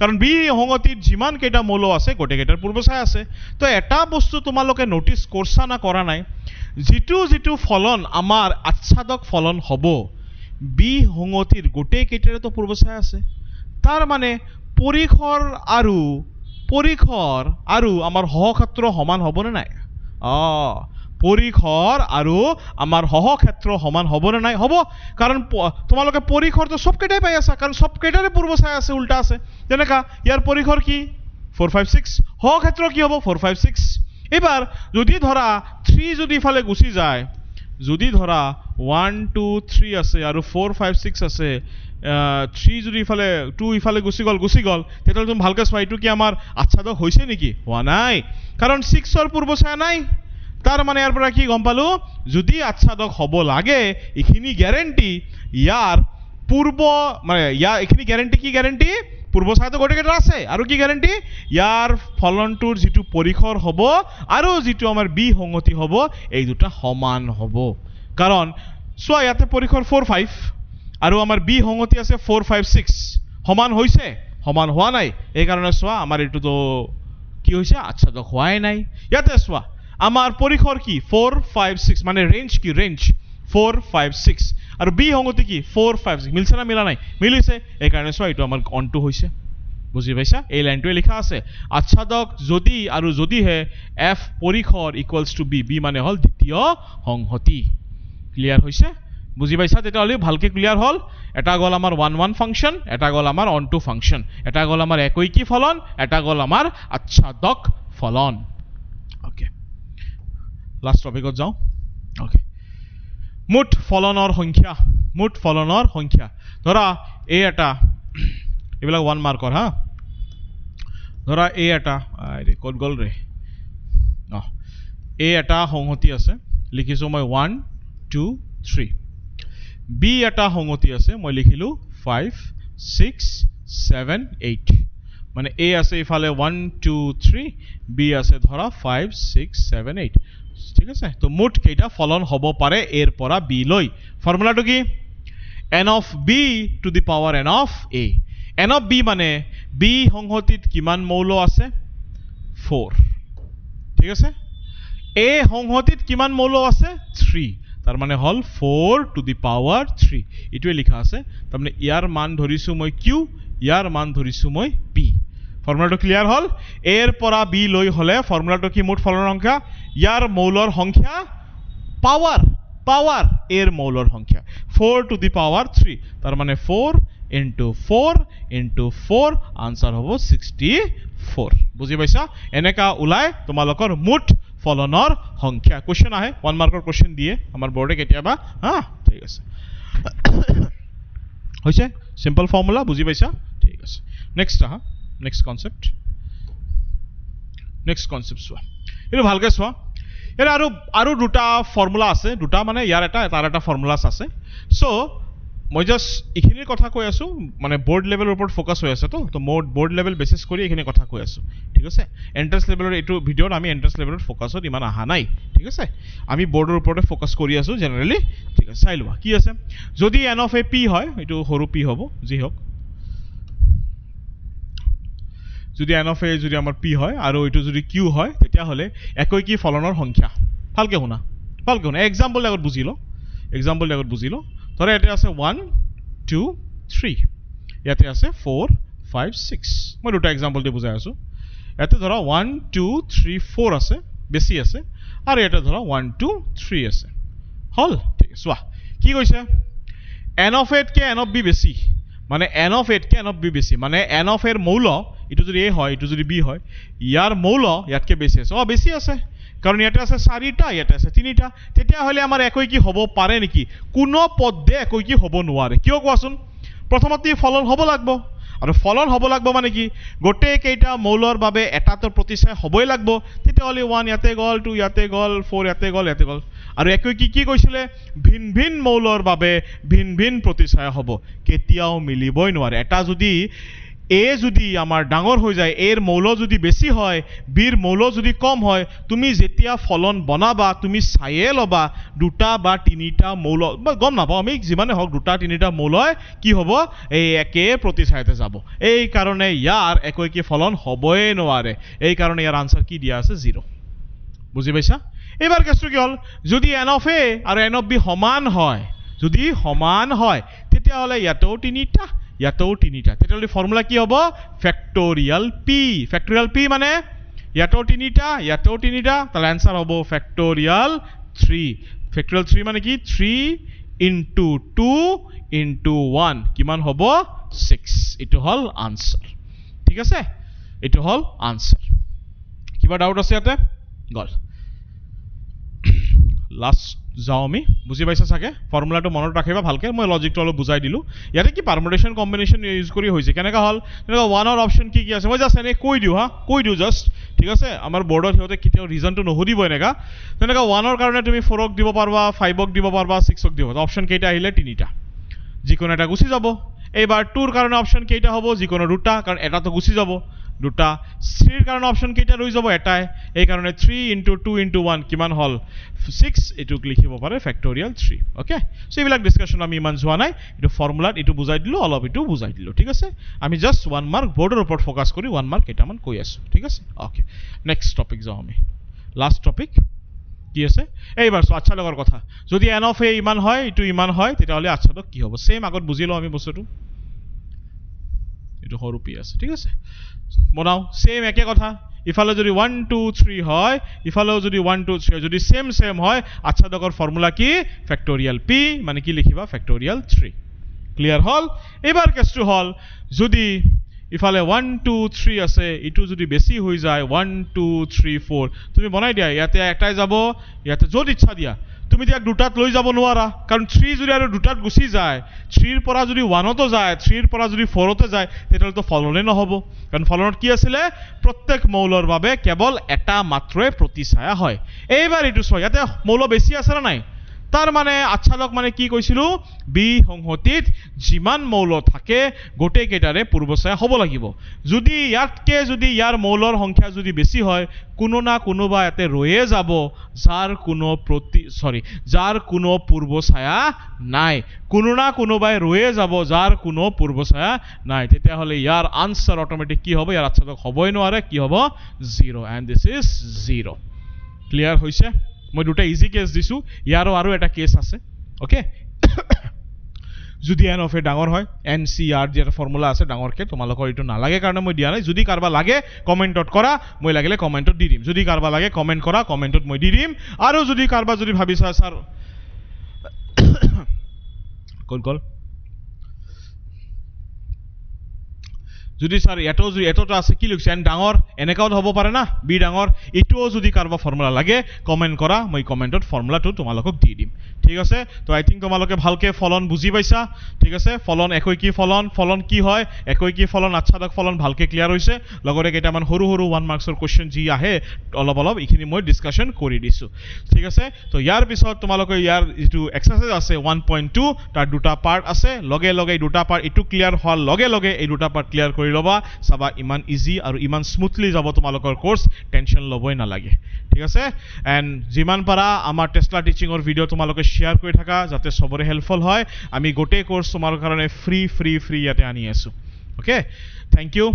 কাৰণ বি সংগতিত যিমান কেইটা মৌল আছে গোটেই কেইটাৰ পূৰ্ব ছায়া আছে তো এটা বস্তু তোমালোকে নোটিস কৰছা না কৰা নাই যিটো ফলন আমাৰ আচ্ছাদক ফলন হ'ব বি সংগতিৰ গোটেই কেইটাৰ তো পূৰ্ব ছায়া আছে তাৰ মানে পৰীখৰ আৰু আমাৰ সহক্ষেত্ৰ সমান হ'ব নে নাই পৰীখৰ আৰু আমাৰ সহক্ষেত্ৰ সমান হ'ব নে নাই হ'ব কাৰণ তোমালোকে পৰীখৰটো সব কেইটাই পাই আছা কাৰণ সব কেইটাৰে পূৰ্ব ছায়া আছে উল্টা আছে যেনেকা ইয়াৰ পৰীখৰ কি 4 5 6 সহক্ষেত্ৰ কি হ'ব 4 5 6 এবাৰ যদি ধৰা 3 যদি ইফালে গুচি যায় যদি ধৰা 1 2 3 আছে আৰু 4 5 6 আছে 3 যদি ইফালে 2 ইফালে গুচি গল তেতিয়ালে তুমি ভালকে চোৱা এইটো কি আমাৰ আচ্ছাদক হৈছে নেকি হোৱা নাই কাৰণ 6 ৰ পূৰ্ব ছায়া নাই তাৰ মানে ইয়াৰ পৰা কি গম পালো যদি আচ্ছাদক হ'ব লাগে এখিনি গ্যাৰান্টি ইয়াৰ পূৰ্ব মানে এখিনি গ্যাৰান্টি কি গ্যাৰান্টি পূৰ্ব ছায়াটো গোটেই কেইটা আছে আৰু কি গ্যাৰান্টি ইয়াৰ ফলনটোৰ যিটো পৰীখৰ হ'ব আৰু যিটো আমাৰ বি সংগতি হ'ব এই দুটা সমান হ'ব কাৰণ চোৱা ইয়াতে পৰীখৰ 4 5 আৰু আমাৰ বি সংগতি আছে 4 5 6 সমান হৈছে সমান হোৱা নাই এই কাৰণে চোৱা আমাৰ এটো তো কি হৈছে আচ্ছাদক হোৱাই নাই ইয়াতে চোৱা আমাৰ পৰীখৰ কি 4 5 6 মানে ৰেঞ্জ কি ৰেঞ্জ 4 5 6 আৰু বি সংগতি কি 4 5 6 মিলছে না মিলা নাই মিলিছে এই কাৰণে চোৱা এটো আমাৰ অনটো হৈছে বুজি পাইছা এই লাইনটোৱে লিখা আছে আচ্ছাদক যদি আৰু যদিহে f পৰীখৰ ইকুৱেলছ টু b মানে হল দ্বিতীয় সংহতি ক্লিয়াৰ হৈছে বুজি পাইছা তেতিয়াহলে ভালকে ক্লিয়াৰ হল এটা গল আমাৰ 1 1 ফাংশন এটা গল আমাৰ অন টু ফাংশন এটা গল আমাৰ একই কি ফলন এটা গল আমাৰ আচ্ছাদক ফলন ওকে লাস্ট টপিকত যাও ওকে মুঠ ফলনৰ সংখ্যা ধৰা এই এটা এবিলাক 1 মাৰ্কৰ হা ধৰা এই এটা আৰে কোড গল ৰে এই এটা সংহতি আছে লিখিছো মই 1 2 3 বি এটা সংহতি আছে মই লিখিলো 5 6 7 8 মানে এ আছে ইফালে 1 2 3 বি আছে ধৰা 5 6 7 8 ঠিক আছে তো মুঠ কেইটা ফলন হ'ব পাৰে এৰ পৰা বি লৈ ফৰ্মুলাটো কি n of b to the power n of a n of b মানে b সংহতিত কিমান মৌল আছে 4 ঠিক আছে a সংহতিত কিমান মৌল আছে 3 তাৰ মানে হল 4 to the power 3 ইটোৱে লিখা আছে তাৰ মানে ইয়াৰ মান ধৰিছো মই q ইয়াৰ মান ধৰিছো মই p ফৰ্মুলাটো ক্লিয়াৰ হল এৰ পৰা বি লৈ হলে ফৰ্মুলাটো কি মুঠ ফলনৰ সংখ্যা ইয়াৰ মৌলৰ সংখ্যা পাৱাৰ এৰ মৌলৰ সংখ্যা 4 to the power 3 তাৰ মানে 4 into 4 আনসাৰ হ'ব 64 বুজি পাইছা এনেকা উলাই তোমালোকৰ মুঠ ফলনৰ সংখ্যা কোশ্চেন আহে 1 মাৰ্কৰ কোশ্চেন দিয়ে আমাৰ বোৰ্ডে কেতিয়াবা ঠিক আছে হৈছে সিম্পল ফৰ্মুলা বুজি পাইছা ঠিক আছে নেক্সট নেক্সট কনসেপ্ট চোৱা এটো ভালকে চোৱা এৰ আৰু দুটা ফৰ্মুলা আছে দুটা মানে ইয়াৰ এটা তাৰ এটা ফৰ্মুলাস আছে সো মই জাস্ট এখিনিৰ কথা কৈ আছো মানে বোৰ্ড লেভেলৰ ওপৰত ফোকাস হৈ আছে তো বোৰ্ড লেভেল বেসিস কৰি এখিনি কথা কৈ আছো ঠিক আছে এন্ট্ৰেন্স লেভেলৰ এটো ভিডিওত আমি এন্ট্ৰেন্স লেভেলৰ ফোকাসত ইমান আহা নাই ঠিক আছে আমি বোৰ্ডৰ ওপৰতে ফোকাস কৰি আছো জেনাৰেলি ঠিক আছে চাই লোৱা কি আছে যদি n of a p হয় এটো সৰু p হ'ব যি হোক যদি n of a যদি আমাৰ p হয় আৰু এটো যদি q হয় তেতিয়া হলে একই কি ফলনৰ সংখ্যা ভালকে শুনা এক্সাম্পল আগত বুজিলো ধৰা এটা আছে 1 2 3 ইয়াতে আছে 4 5 6 মই দুটা এক্সাম্পল দি বুজাই আছো ইয়াতে ধৰা 1 2 3 4 আছে বেছি আছে আৰু এটা ধৰা 1 2 3 আছে হল ঠিক আছে চোৱা কি কৈছে n of a K n of b বেছি মানে n of a K n of b বেছি মানে n of a এর মৌল ইটো যদি a হয় ইটো যদি b হয় ইয়াৰ মৌল ইয়াতকে বেছি আছে বেছি আছে কাৰণ ইয়াতে আছে 4টা ইয়াতে আছে 3টা তেতিয়া হলে আমাৰ একই কি হ'ব পাৰে নেকি কোনো পদে একই কি হ'ব নোৱাৰে কিয় কোৱাচোন প্ৰথমতে ফলন হ'ব লাগব আৰু ফলন হ'ব লাগব মানে কি গোটে কেইটা মৌলৰ বাবে এটাটো প্ৰতিছায় হ'বই লাগব তেতিয়া হলে 1 ইয়াতে গল 2 ইয়াতে গল 4 ইয়াতে গল আৰু একই কি কৈছিলে ভিন ভিন মৌলৰ বাবে ভিন ভিন প্ৰতিছায় হ'ব কেতিয়াও মিলিবই নোৱাৰে এটা যদি a যদি আমাৰ ডাঙৰ হৈ যায় a এর মৌল যদি বেছি হয় b এর মৌল যদি কম হয় তুমি যেতিয়া ফলন বনাবা তুমি চাইয়ে লবা দুটা বা তিনিটা মৌল গম নাপাও আমি যিমানে হওক দুটা তিনিটা মৌল কি হ'ব এই একে প্ৰতিছায়তে যাব এই কাৰণে ইয়াৰ একই কি ফলন হ'বই নোৱাৰে এই কাৰণে ইয়াৰ আনসাৰ কি দিয়া আছে 0 বুজি পাইছা এবাৰ কেছটো কি হল যদি n of a আৰু n of b সমান হয় যদি সমান হয় তেতিয়া হলে ইয়াতেও তিনিটা ইয়াতেও তিনিটা তেতিয়াহলে ফৰ্মুলা কি হ'ব ফ্যাক্টোরিয়াল p মানে ইয়াতেও তিনিটা তাহলে आंसर হ'ব ফ্যাক্টোরিয়াল 3 মানে কি 3 into 2 into 1 কিমান হ'ব 6 এটো হল आंसर ঠিক আছে এটো হল आंसर কিবা ডাউট আছে ইয়াতে গল লাস্ট যাও আমি বুজি পাইছা সাকে ফর্মুলাটো মনত ৰাখিবা ভালকে মই লজিকটো অলপ বুজাই দিলো ইয়াতে কি পাৰমুটেশন কম্বিনেশন ইউজ কৰি হৈছে কেনেকা হল তেনেকা 1 অর অপশন কি আছে মই জাস্ট এনে কৈ দিও জাস্ট ঠিক আছে আমাৰ বৰ্ডত হিতে কিতেও ৰিজনটো নহদিব এনেকা তেনেকা 1 অৰ কাৰণে তুমি 4 ক দিব পারবা 5 ক দিব পারবা 6 ক দিব অপশন কেইটা আহিলে তিনিটা যিকোনো এটা গুছি যাব এইবাৰ 2 ৰ কাৰণে অপশন কেইটা হ'ব যিকোনো দুটা কাৰণ এটা তো গুছি যাব দুটা 3 ৰ কাৰণে অপশন কেইটা ৰৈ যাব এটাই এই কাৰণে 3 into 2 into 1 কিমান হল 6 এটুক লিখিব পাৰে ফ্যাক্টোৰিয়াল 3 ওকে সো এইবিলাক ডিসকাশন আমি ইমান যোৱা নাই এটো ফৰ্মুলাত এটো বুজাই দিলো অলপ এটো বুজাই দিলো ঠিক আছে আমি জাস্ট 1 মার্ক বোৰ্ডৰ ওপৰত ফোকাস কৰি 1 মার্ক এটামান কৈ আছো ঠিক আছে ওকে নেক্সট টপিক যাও আমি লাস্ট টপিক কি আছে এইবাৰ সো আচ্ছা লগৰ কথা যদি n of a ইমান হয় এটো ইমান হয় তেতিয়া হলে আচ্ছা তো কি হ'ব সেম আগত বুজিলো আমি বস্তুটো এটো সৰু পি আছে ঠিক আছে বনাও সেম একে কথা ইফালে যদি 1 2 3 হয় ইফালেও যদি 1 2 3 যদি সেম হয় আচ্ছা লগৰ ফৰ্মুলা কি ফ্যাক্টোৰিয়াল p মানে কি লিখিবা ফ্যাক্টোৰিয়াল 3 ক্লিয়াৰ হল এবাৰ কেছটো হল যদি ইফালে 1 2 3 আছে ইটো যদি বেছি হৈ যায় 1 2 3 4 তুমি বনাই দিয়া ইয়াতে একটাই যাব ইয়াতে যদি ইচ্ছা দিয়া তুমি দিয়া দুটাত লৈ যাব নোৱাৰা কাৰণ 3 যদি আৰু দুটাত গুছি যায় 3 ৰ পৰা যদি 1 ত যায় 3 ৰ পৰা যদি 4 ত যায় তেতিয়াহলে তো ফলনে নহব কাৰণ ফলনত কি আছিল প্ৰত্যেক মৌলৰ বাবে কেৱল এটা মাত্ৰই প্ৰতিছায়া হয় এইবাৰ ইটো সয় ইয়াতে মৌল বেছি আছে না নাই তাৰ মানে আচ্ছালক মানে কি কৈছিলো বি সংহতিত যিমান মৌল থাকে গোটে কেটাৰে পূৰ্বছায়া হ'ব লাগিব যদি ইয়াতকে যদি ইয়াৰ মৌলৰ সংখ্যা যদি বেছি হয় কোনো না কোনোবা ইয়াতে ৰয়ে যাব যাৰ কোনো পূৰ্বছায়া নাই কোনো না কোনোবাই ৰয়ে যাব যাৰ কোনো পূৰ্বছায়া নাই তেতিয়া হলে ইয়াৰ আনসাৰ অটোমেটিক কি হ'ব ইয়াৰ আচ্ছালক হ'বই নোৱাৰে কি হ'ব 0 and this is 0 ক্লিয়াৰ হৈছে মই দুটা ইজি কেস দিছো ইয়াৰো আৰু এটা কেস আছে ওকে যদি n of a ডাঙৰ হয় ncr যেটা ফৰ্মুলা আছে ডাঙৰকে তোমালোকৰ ইটো নালাগে কাৰণে মই দিয়া নাই যদি কাৰবা লাগে কমেন্টত কৰা মই লাগিলে কমেন্টত দি দিম যদি কাৰবা লাগে কমেন্ট কৰা কমেন্টত মই দি দিম আৰু যদি কাৰবা যদি ভাবিছা স্যাৰ কোন যদি স্যাৰ এটোটো আছে কি লিখছে n ডাঙৰ এনেকাও হ'ব পাৰে না b ডাঙৰ ইটোও যদি কাৰবা ফৰ্মুলা লাগে কমেন্ট কৰা মই কমেন্টত ফর্মুলাটো তোমালোকক দি দিম ঠিক আছে তো আই থিংক তোমালোকে ভালকে ফলন বুজি পাইছা ঠিক আছে ফলন একই কি ফলন কি হয় একই কি ফলন আচ্ছাদক ফলন ভালকে ক্লিয়ার হৈছে লগৰে কেইটামান সৰু 1 মাৰ্কসৰ কোশ্চেন জি আহে অলপ ইখিনি মই ডিসকাশন কৰি দিছো ঠিক আছে তো ইয়াৰ পিছত তোমালোকে ইয়াৰ যেটো এক্সাৰসাইজ আছে 1.2 তাৰ দুটা পাৰ্ট আছে লগে দুটা পাৰ্ট ইটো ক্লিয়াৰ হল লগে এই দুটা পাৰ্ট ক্লিয়াৰ কৰি লবা সাবা ইমান ইজি আৰু ইমান স্মুথলি যাব তোমালোকৰ কোৰ্স টেনশন লবই না লাগে ঠিক আছে এন্ড যিমান পাৰা আমাৰ টেসলা টিচিংৰ ভিডিও তোমালোকে শেয়াৰ কৰি থাকা যাতে সবৰে হেল্পফুল হয় আমি গোটে কোৰ্স তোমালোকৰ কাৰণে ফ্ৰী ইয়াতে আনি আছো ওকে থ্যাংক ইউ